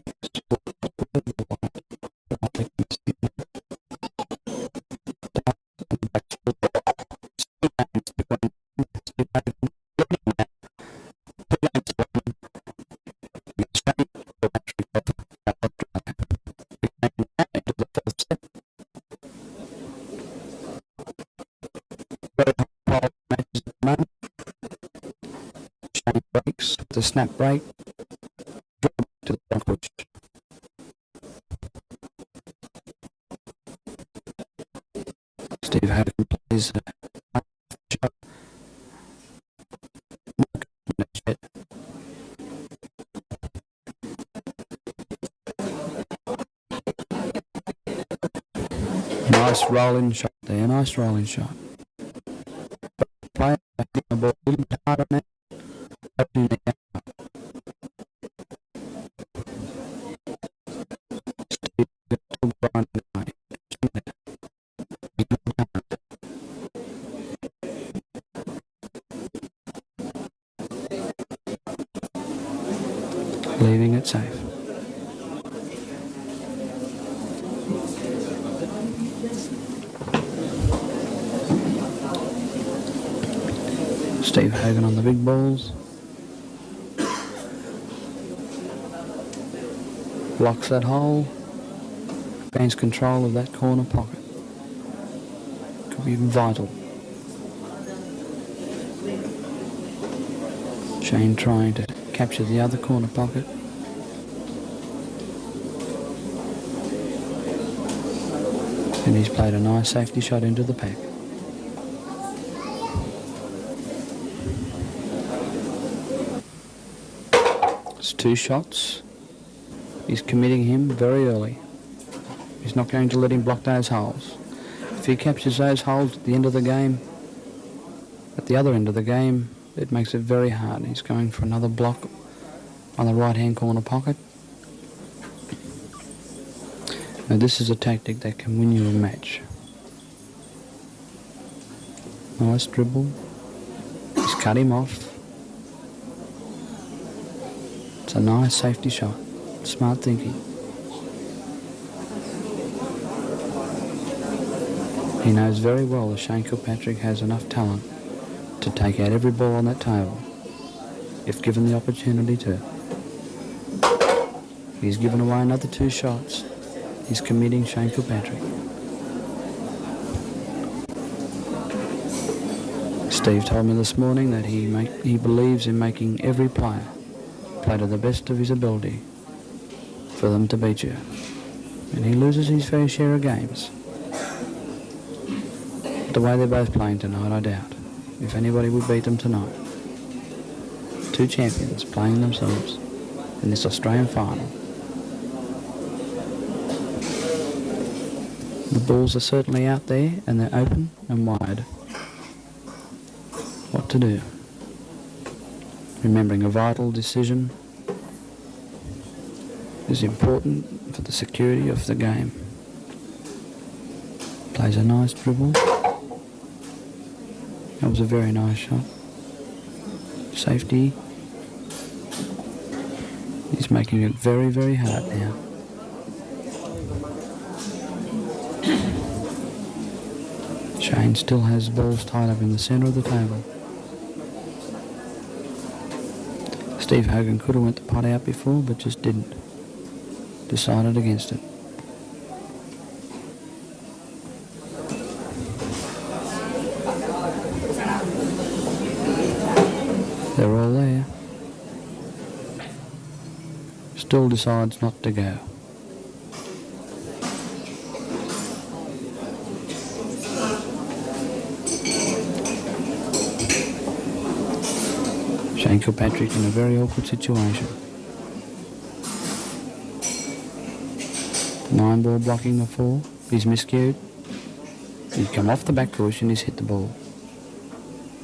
D: moment. Shane breaks with a snap break. Drop to the front push. Steve Hogan plays a shot. Nice rolling shot there, nice rolling shot. Player hitting the ball a little bit harder now. Opening the gap up. Steve still grinding away. Leaving it safe. Steve Hogan on the big balls. Blocks that hole. Gains control of that corner pocket. Could be vital. Shane trying to capture the other corner pocket. And he's played a nice safety shot into the pack. It's 2 shots. He's committing him very early. He's not going to let him block those holes. If he captures those holes at the end of the game, at the other end of the game, it makes it very hard. He's going for another block on the right-hand corner pocket. Now this is a tactic that can win you a match. Nice dribble. He's cut him off. It's a nice safety shot. Smart thinking. He knows very well that Shane Kilpatrick has enough talent to take out every ball on that table, if given the opportunity to. He's given away another 2 shots. He's committing Shane Kilpatrick. Steve told me this morning that he believes in making every player play to the best of his ability for them to beat you. And he loses his fair share of games. But the way they're both playing tonight, I doubt if anybody would beat them tonight. 2 champions playing themselves in this Australian final. The balls are certainly out there and they're open and wide. What to do? Remembering a vital decision is important for the security of the game. Plays a nice dribble. That was a very nice shot. Safety. He's making it very, very hard now. Shane still has balls tied up in the centre of the table. Steve Hogan could have went the pot out before, but just didn't. Decided against it. They're all there. Still decides not to go. Shane Kilpatrick in a very awkward situation. 9 ball blocking the 4. He's miscued. He's come off the back push and he's hit the ball.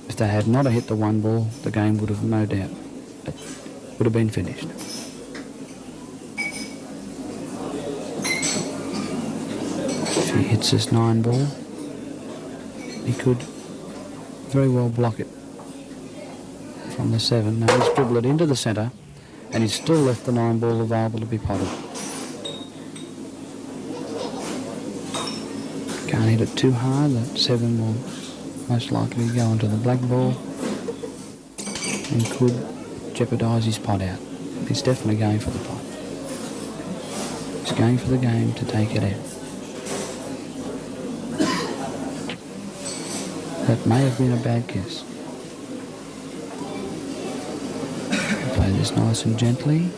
D: If they had not hit the 1 ball, the game would have, no doubt, it would have been finished. If he hits this 9 ball, he could very well block it from the 7. Now he's dribbled it into the centre and he's still left the 9 ball available to be potted. Can't hit it too hard. That 7 will most likely go into the black ball and could jeopardise his pot out. He's definitely going for the pot. He's going for the game to take it out. That may have been a bad kiss. Plays nice and gently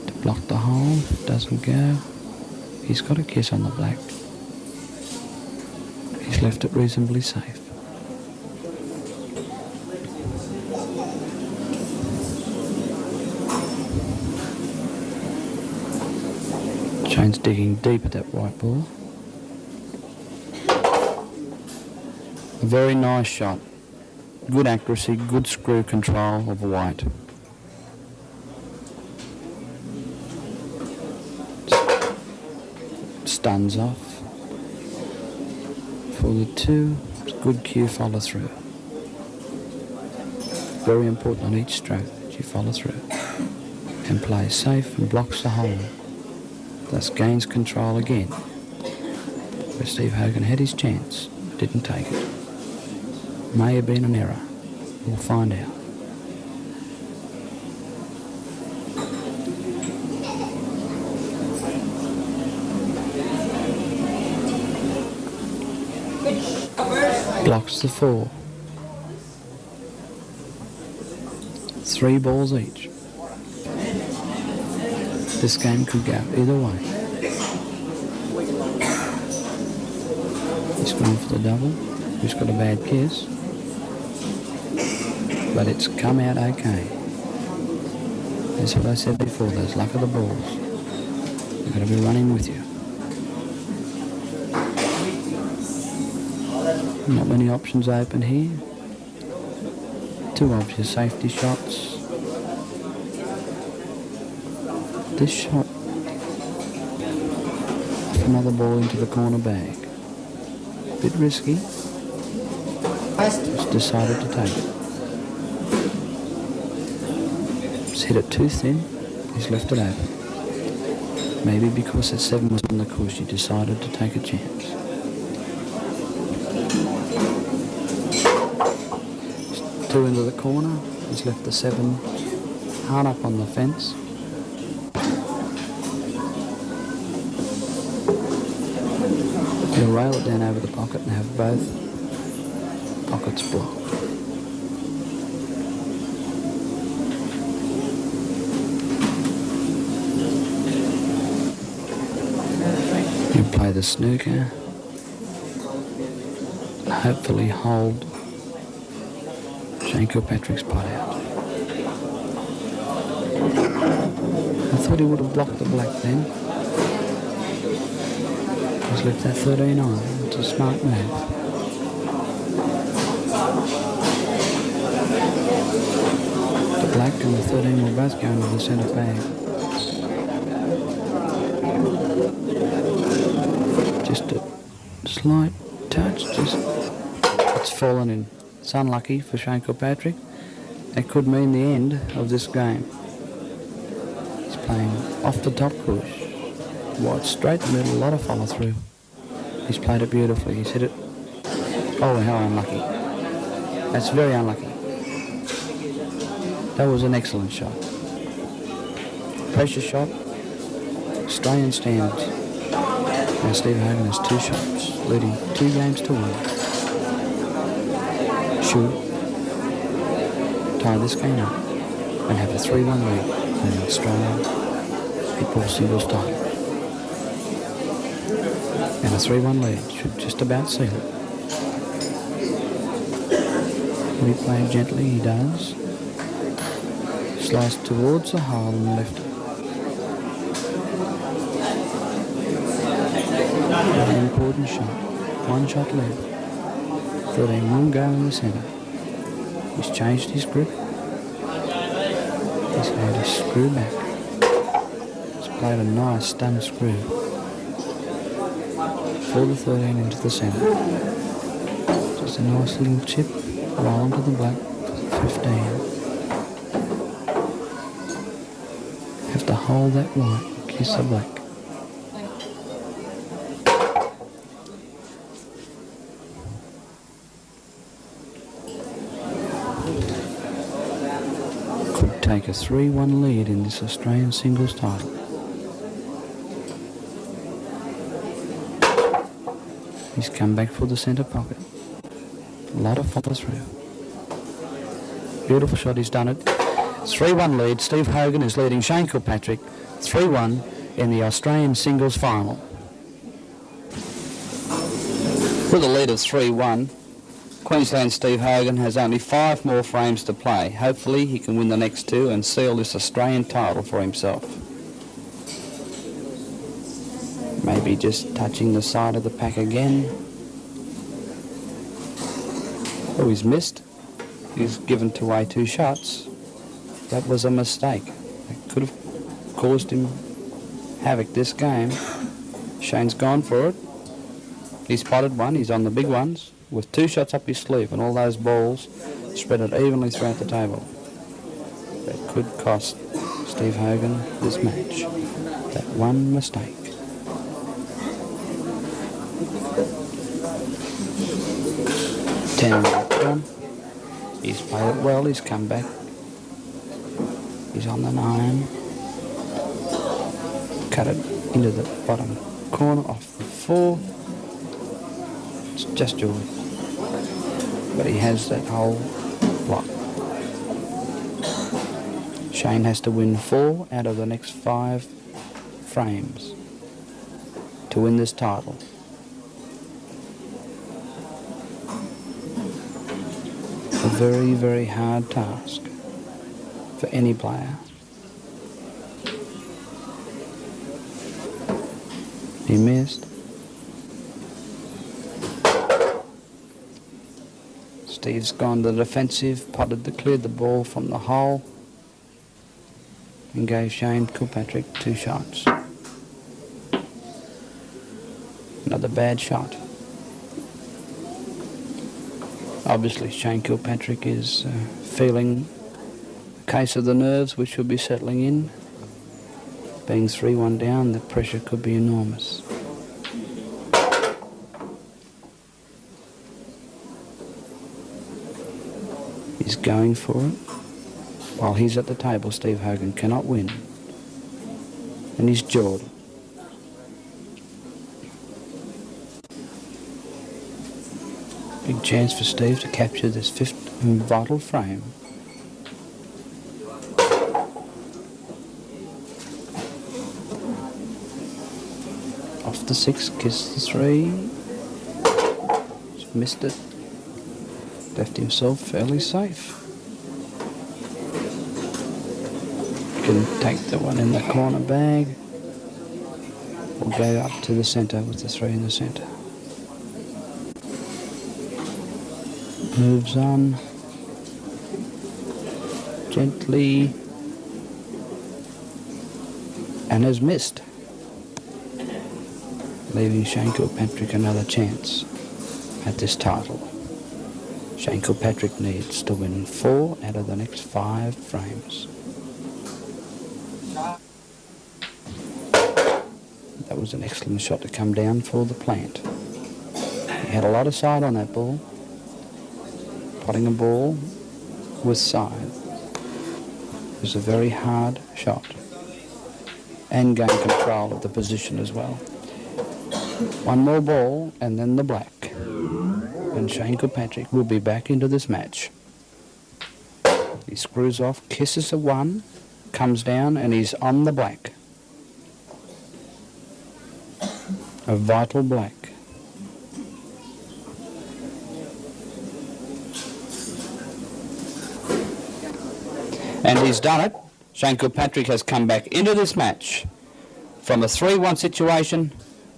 D: to block the hole. Doesn't go. He's got a kiss on the black. He's left it reasonably safe. Shane's digging deep at that white ball. A very nice shot. Good accuracy, good screw control of white. Stuns off. For the 2, it's good cue follow through. Very important on each stroke that you follow through. And plays safe and blocks the hole. Thus gains control again. Where Steve Hogan had his chance, but didn't take it. May have been an error. We'll find out. Blocks the 4. 3 balls each. This game could go either way. He's gone for the double. He's got a bad kiss. But it's come out okay. That's what I said before, those luck of the balls. You've got to be running with you. Not many options open here. 2 obvious safety shots. This shot, another ball into the corner bag. Bit risky. Just decided to take it. He's hit it too thin. He's left it open. Maybe because that 7 was on the course, he decided to take a chance. Two into the corner. He's left the 7 hard up on the fence. He'll rail it down over the pocket and have both pockets blocked. He'll play the snooker and hopefully hold Shane Kilpatrick's putt out. I thought he would have blocked the black then. He's left that 13 on. It's a smart move. The black and the 13 will both go into the centre bag. Just a slight touch. It's fallen in. It's unlucky for Shane Kilpatrick. It could mean the end of this game. He's playing off the top push. Wide straight in the middle, a lot of follow through. He's played it beautifully. He's hit it. Oh, how unlucky. That's very unlucky. That was an excellent shot. Pressure shot. Australian standards. Now Steve Hogan has 2 shots, leading 2 games to 1. Should tie this game up and have a 3-1 lead in the Australian 8-ball singles title. And a 3-1 lead should just about seal it. Will he play gently? He does. Slice towards the hole and left it. Very important shot. 1 shot left. 13 will go in the centre. He's changed his grip. He's had a screw back. He's played a nice stun screw. For the 13 into the centre. Just a nice little chip. Roll onto the black for 15. Have to hold that white and kiss the black. Could take a 3-1 lead in this Australian singles title. He's come back for the centre pocket. A lot of follow through. Beautiful shot, he's done it. 3-1 lead. Steve Hogan is leading Shane Kilpatrick 3-1 in the Australian singles final. With a lead of 3-1, Queensland Steve Hogan has only 5 more frames to play. Hopefully he can win the next 2 and seal this Australian title for himself. Maybe just touching the side of the pack again. Oh, he's missed. He's given away 2 shots. That was a mistake. It could have caused him havoc this game. Shane's gone for it. He's spotted one. He's on the big ones with 2 shots up his sleeve, and all those balls spread it evenly throughout the table. That could cost Steve Hogan this match. That one mistake. Ten. He's played it well. He's come back. He's on the 9. Cut it into the bottom corner off the 4. It's just joy. But he has that whole block. Shane has to win 4 out of the next 5 frames to win this title. A very, very hard task for any player. He missed. Steve's gone to the defensive, cleared the ball from the hole and gave Shane Kilpatrick 2 shots. Another bad shot. Obviously Shane Kilpatrick is feeling a case of the nerves, which will be settling in. Being 3-1 down, the pressure could be enormous. He's going for it. While he's at the table, Steve Hogan cannot win. And he's jawed. Big chance for Steve to capture this 5th vital frame. Off the 6, kissed the 3. Just missed it. Left himself fairly safe. Can take the one in the corner bag or go up to the centre with the 3 in the centre. Moves on gently and has missed, leaving Shane Kilpatrick another chance at this title. Shane Kilpatrick needs to win 4 out of the next 5 frames. That was an excellent shot to come down for the plant. He had a lot of side on that ball. Potting a ball with side is a very hard shot, and gain control of the position as well. One more ball and then the black, and Shane Kilpatrick will be back into this match. He screws off, kisses a 1, comes down, and he's on the black. A vital black. And he's done it. Shane Kilpatrick has come back into this match from a 3-1 situation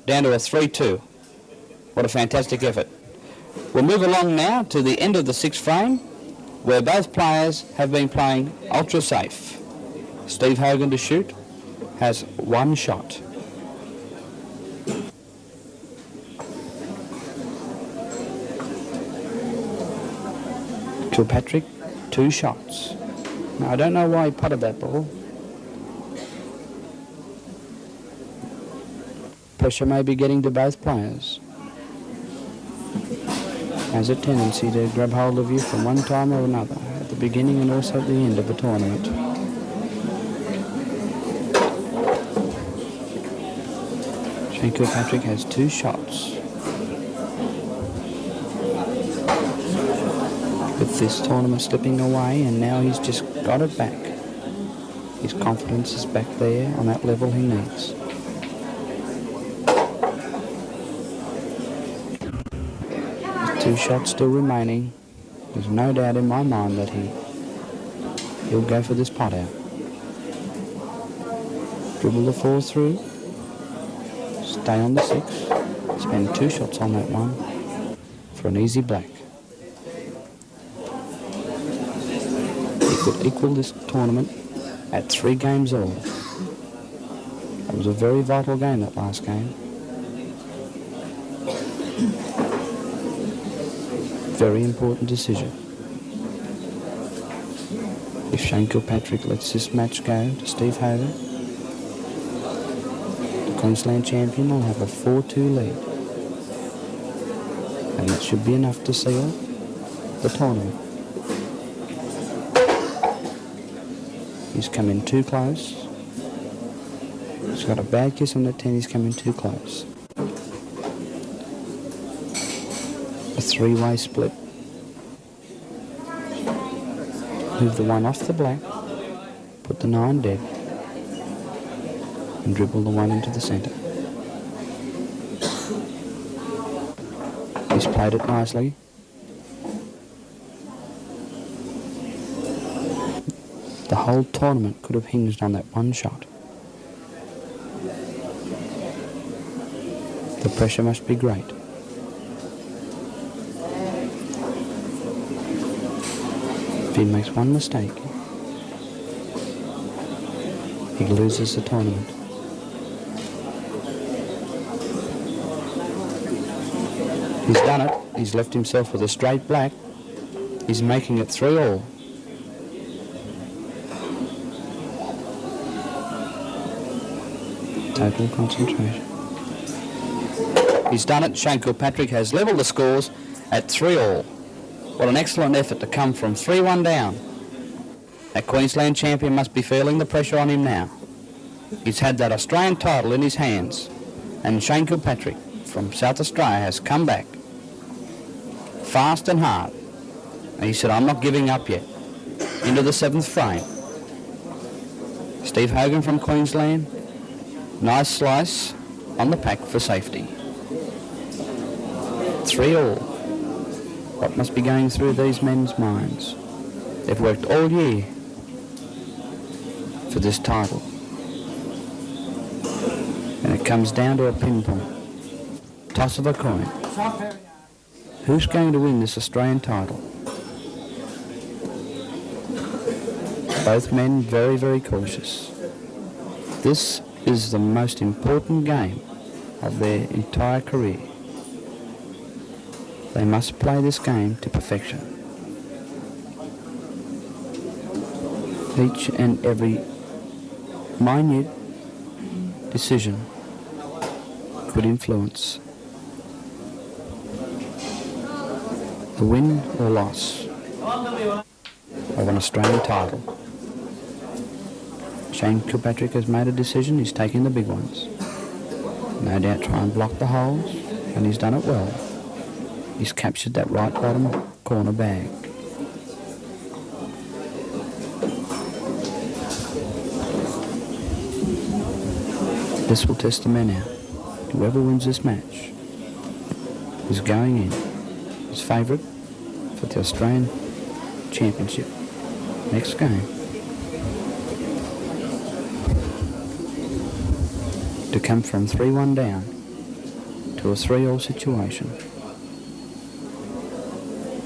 D: down to a 3-2. What a fantastic effort. We'll move along now to the end of the 6th frame, where both players have been playing ultra safe. Steve Hogan to shoot has 1 shot. Kilpatrick, 2 shots. Now, I don't know why he putted that ball. Pressure may be getting to both players. Has a tendency to grab hold of you from one time or another, at the beginning and also at the end of the tournament. Shane Kilpatrick has 2 shots. With this tournament slipping away, and now he's just got it back. His confidence is back there on that level he needs. With 2 shots still remaining, there's no doubt in my mind that he'll go for this pot out. Dribble the 4 through, stay on the 6, spend 2 shots on that one for an easy black. He could equal this tournament at 3 games all. It was a very vital game, that last game. Very important decision. If Shane Kilpatrick lets this match go to Steve Hogan, the Queensland champion will have a 4-2 lead. And that should be enough to seal the tournament. He's come in too close. He's got a bad kiss on the 10, he's come in too close. A 3-way split. Move the 1 off the black, put the 9 dead, and dribble the 1 into the centre. He's played it nicely. The whole tournament could have hinged on that 1 shot. The pressure must be great. If he makes 1 mistake, he loses the tournament. He's done it. He's left himself with a straight black. He's making it 3 all. Total concentration. He's done it. Shane Kilpatrick has levelled the scores at 3 all. What an excellent effort to come from 3-1 down. That Queensland champion must be feeling the pressure on him now. He's had that Australian title in his hands, and Shane Kilpatrick from South Australia has come back fast and hard. And he said, I'm not giving up yet. Into the 7th frame. Steve Hogan from Queensland. Nice slice on the pack for safety. 3 all. What must be going through these men's minds? They've worked all year for this title. And it comes down to a pinpoint. Toss of a coin. Who's going to win this Australian title? Both men very, very cautious. This is the most important game of their entire career. They must play this game to perfection. Each and every minute decision could influence the win or loss of an Australian title. Shane Kilpatrick has made a decision. He's taking the big ones. No doubt try and block the holes, and he's done it well. He's captured that right bottom corner bag. This will test the men out. Whoever wins this match is going in as favourite for the Australian Championship. Next game. To come from 3-1 down to a 3-all situation.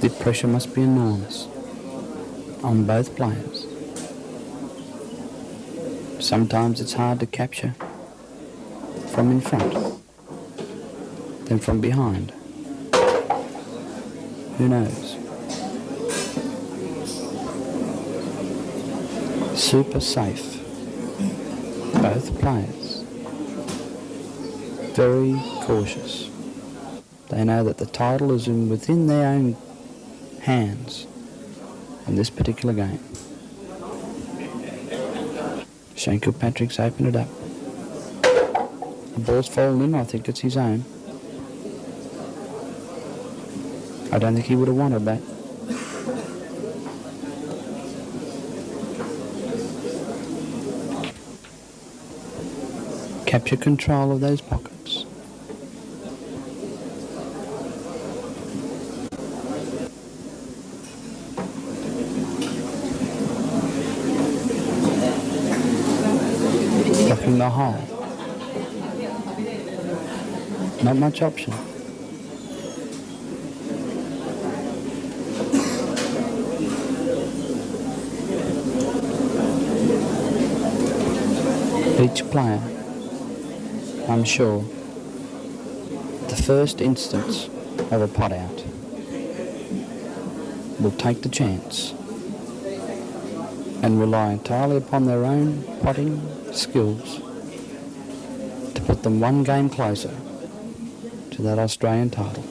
D: The pressure must be enormous on both players. Sometimes it's hard to capture from in front than from behind. Who knows? Super safe. Both players. Very cautious. They know that the title is within their own hands in this particular game. Shane Kilpatrick's opened it up. The ball's fallen in. I think it's his own. I don't think he would have wanted that. Capture control of those pockets. Blocking the hole. Not much option. Each player, I'm sure, the first instance of a pot out, will take the chance and rely entirely upon their own potting skills to put them one game closer to that Australian title.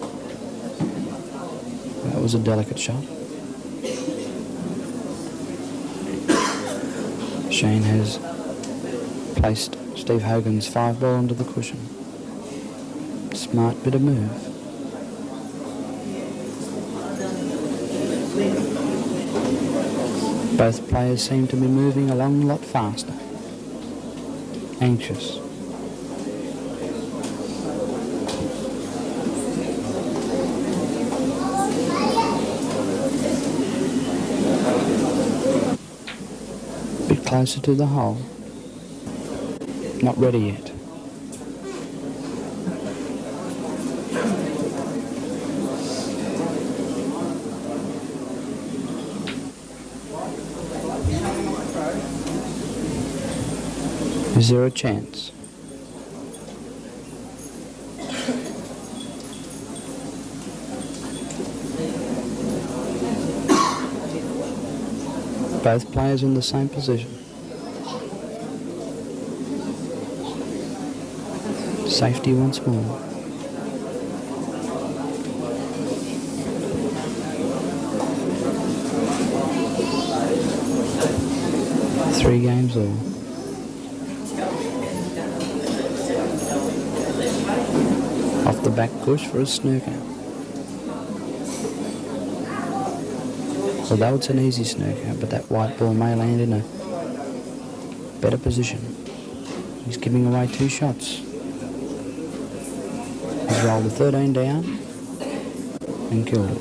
D: That was a delicate shot. Shane has placed Steve Hogan's 5-ball onto the cushion. Smart bit of move. Both players seem to be moving along a lot faster. Anxious. Bit closer to the hole. Not ready yet. Is there a chance? Both players in the same position. Safety once more. Three games all. Off the back push for a snooker. Although it's an easy snooker, but that white ball may land in a better position. He's giving away 2 shots. He's rolled a 13 down and killed it.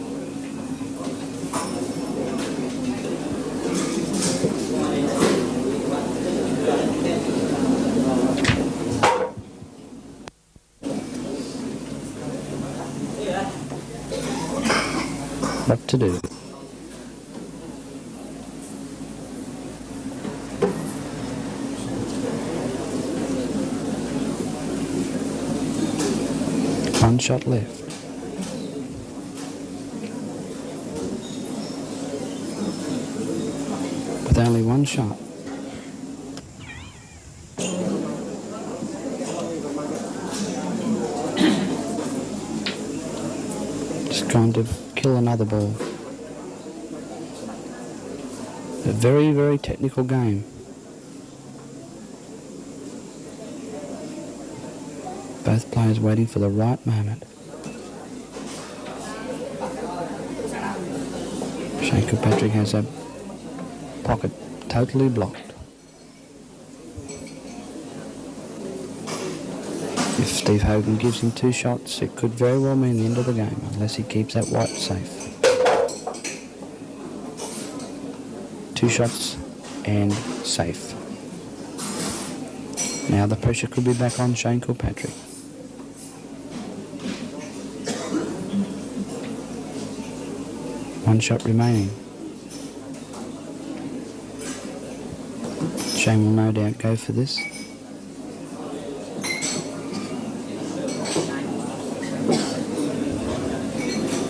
D: What to do? One shot left. With only one shot. Just trying to kill another ball. A very, very technical game. Both players waiting for the right moment. Kilpatrick has a pocket totally blocked. If Steve Hogan gives him 2 shots, it could very well mean the end of the game, unless he keeps that white safe. 2 shots and safe. Now the pressure could be back on Shane Kilpatrick. One shot remaining. Shane will no doubt go for this.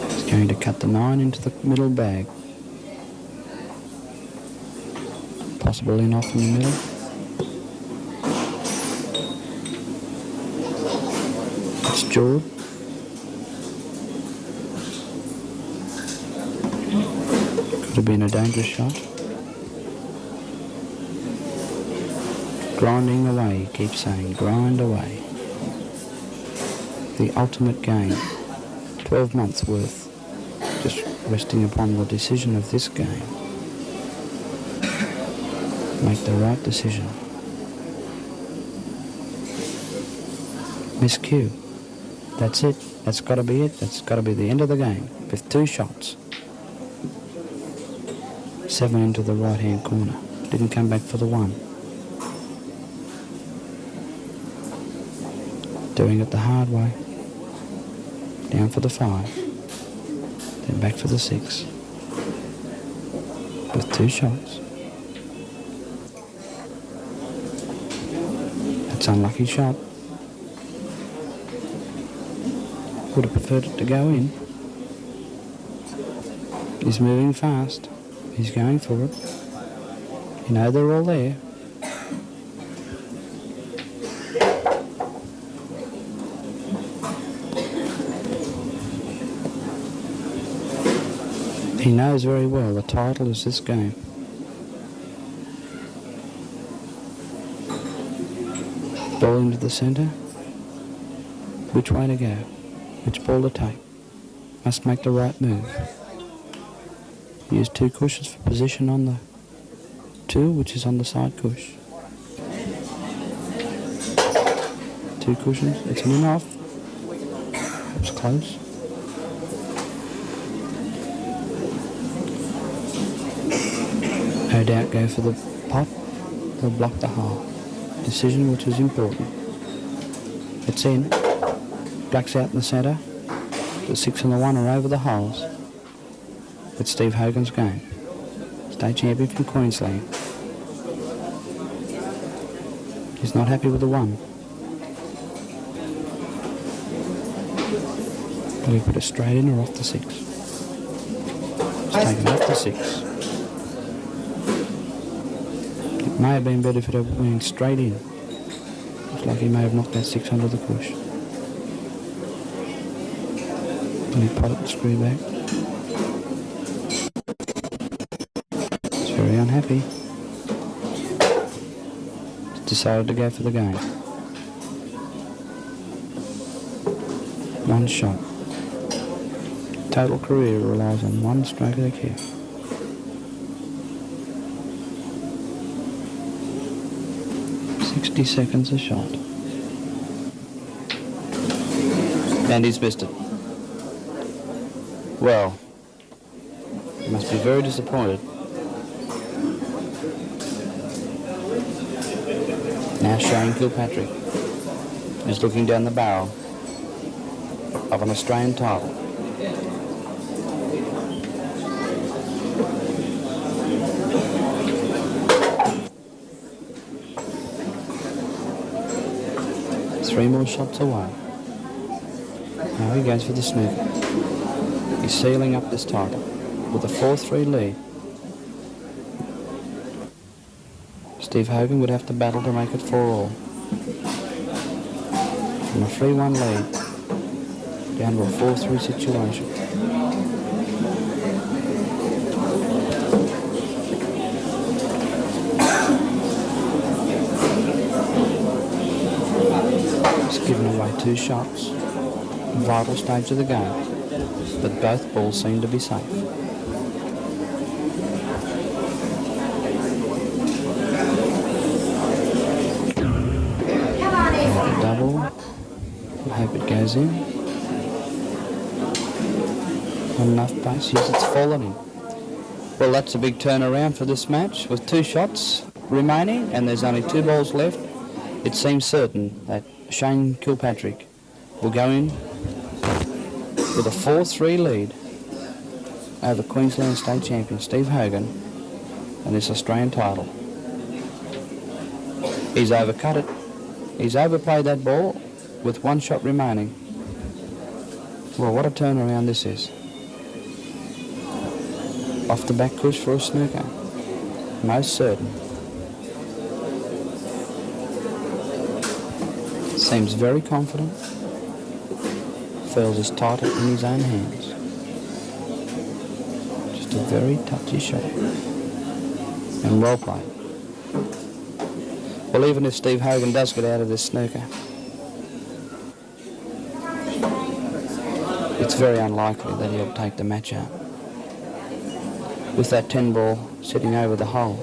D: He's going to cut the 9 into the middle bag. Possible in off in the middle. It's jawed. Could have been a dangerous shot. Grinding away, he keeps saying, grind away. The ultimate game. 12 months worth. Just resting upon the decision of this game. Make the right decision. Miscue. That's it. That's got to be it. That's got to be the end of the game with 2 shots. 7 into the right-hand corner. Didn't come back for the 1. Doing it the hard way. Down for the 5. Then back for the 6. With 2 shots. That's an unlucky shot. Would have preferred it to go in. He's moving fast. He's going for it. You know they're all there. He knows very well the title is this game. Ball into the centre. Which way to go? Which ball to take? Must make the right move. Use 2 cushions for position on the 2, which is on the side cush. 2 cushions. It's an in-off. It's close. No doubt go for the pot. They'll block the hole. Decision which is important. It's in. Black's out in the centre. The 6 and the 1 are over the holes. It's Steve Hogan's game. State champion from Queensland. He's not happy with the 1. Will he put it straight in or off the 6? He's taken off the 6. It may have been better if it had went straight in. Looks like he may have knocked that 6 under the cush. Will he pot it and screw back? He's very unhappy. He's decided to go for the game. 1 shot. Total career relies on 1 stroke of the cue. Seconds a shot. And he's missed it. Well, he must be very disappointed. Now showing Kilpatrick is looking down the barrel of an Australian title. Three more shots away. Now he goes for the snooker. He's sealing up this title with a 4-3 lead. Steve Hogan would have to battle to make it 4-all. From a 3-1 lead down to a 4-3 situation. Given away 2 shots, vital stage of the game, but both balls seem to be safe. A double, I hope it goes in. Not enough base, yes, it's fallen in. Well, that's a big turnaround for this match with 2 shots remaining and there's only 2 balls left. It seems certain that Shane Kilpatrick will go in with a 4-3 lead over Queensland State Champion Steve Hogan and this Australian title. He's overcut it. He's overplayed that ball with 1 shot remaining. Well, what a turnaround this is. Off the back cush for a snooker. Most certain. Seems very confident. Feels his title in his own hands. Just a very touchy shot. And well played. Well, even if Steve Hogan does get out of this snooker, it's very unlikely that he'll take the match out. With that 10 ball sitting over the hole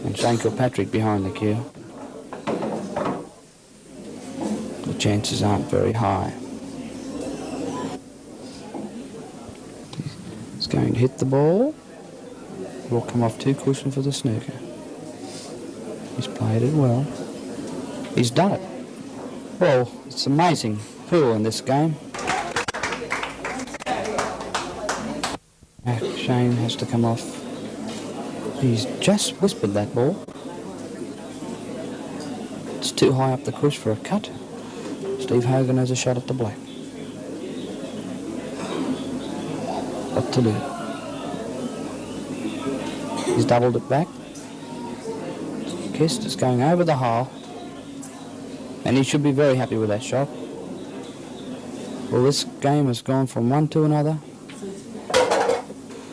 D: and Shane Kilpatrick behind the cue. The chances aren't very high. He's going to hit the ball. It will come off too cushion for the snooker. He's played it well. He's done it. Well, it's amazing pool in this game. Shane has to come off. He's just whispered that ball. It's too high up the cush for a cut. Steve Hogan has a shot at the black. What to do? He's doubled it back. Kissed, it's going over the hole. And he should be very happy with that shot. Well, this game has gone from one to another.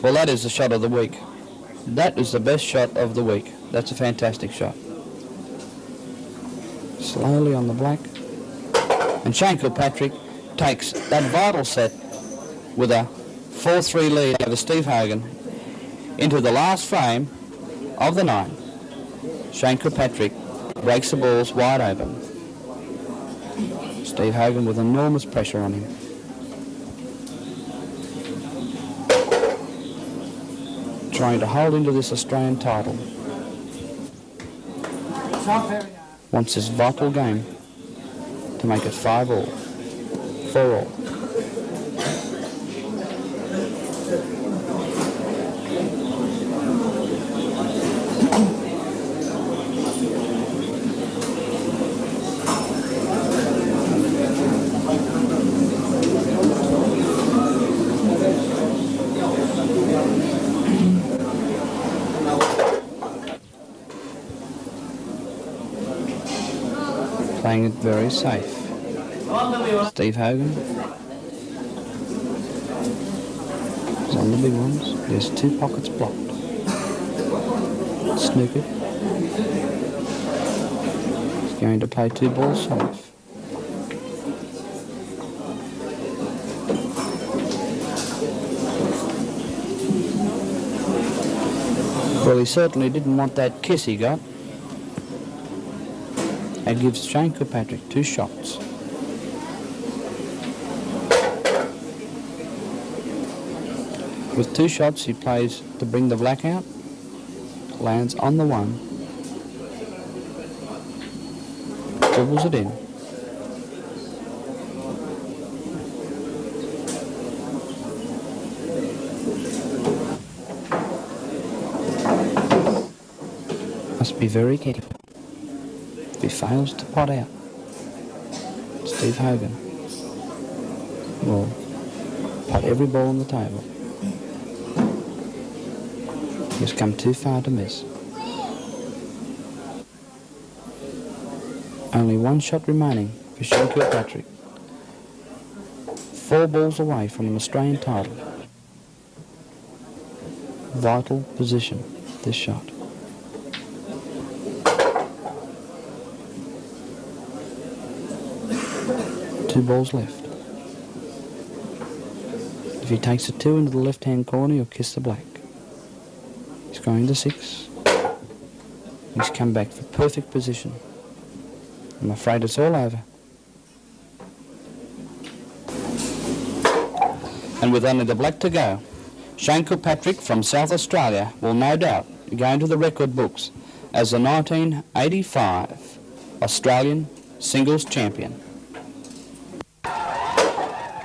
D: Well, that is the shot of the week. That is the best shot of the week. That's a fantastic shot. Slowly on the black. And Shane Kilpatrick takes that vital set with a 4-3 lead over Steve Hogan into the last frame of the night. Shane Kilpatrick breaks the balls wide open. Steve Hogan with enormous pressure on him. Trying to hold into this Australian title. Wants this vital game to make it 5-all, 4-all. Playing it very safe. Steve Hogan is on the big ones. There's 2 pockets blocked. Snookered. He's going to play 2 balls safe. Well, he certainly didn't want that kiss he got. That gives Shane Kilpatrick 2 shots. With 2 shots, he plays to bring the black out. Lands on the 1. Dribbles it in. Must be very careful. If he fails to pot out, Steve Hogan will pot every ball on the table. He's come too far to miss. Only 1 shot remaining for Shane Kilpatrick. 4 balls away from an Australian title. Vital position, this shot. Two balls left. If he takes a 2 into the left-hand corner, he'll kiss the black. He's going to 6. He's come back for perfect position. I'm afraid it's all over. And with only the black to go, Shane Kilpatrick from South Australia will no doubt go into the record books as the 1985 Australian singles champion.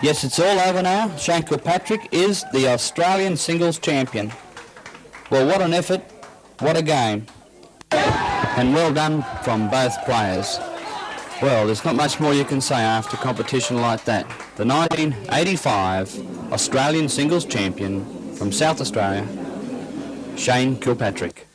D: Yes, it's all over now. Shane Kilpatrick is the Australian singles champion. Well, what an effort, what a game. And well done from both players. Well, there's not much more you can say after competition like that. The 1985 Australian singles champion from South Australia, Shane Kilpatrick.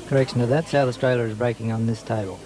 A: Correction to that, South Australia is breaking on this table.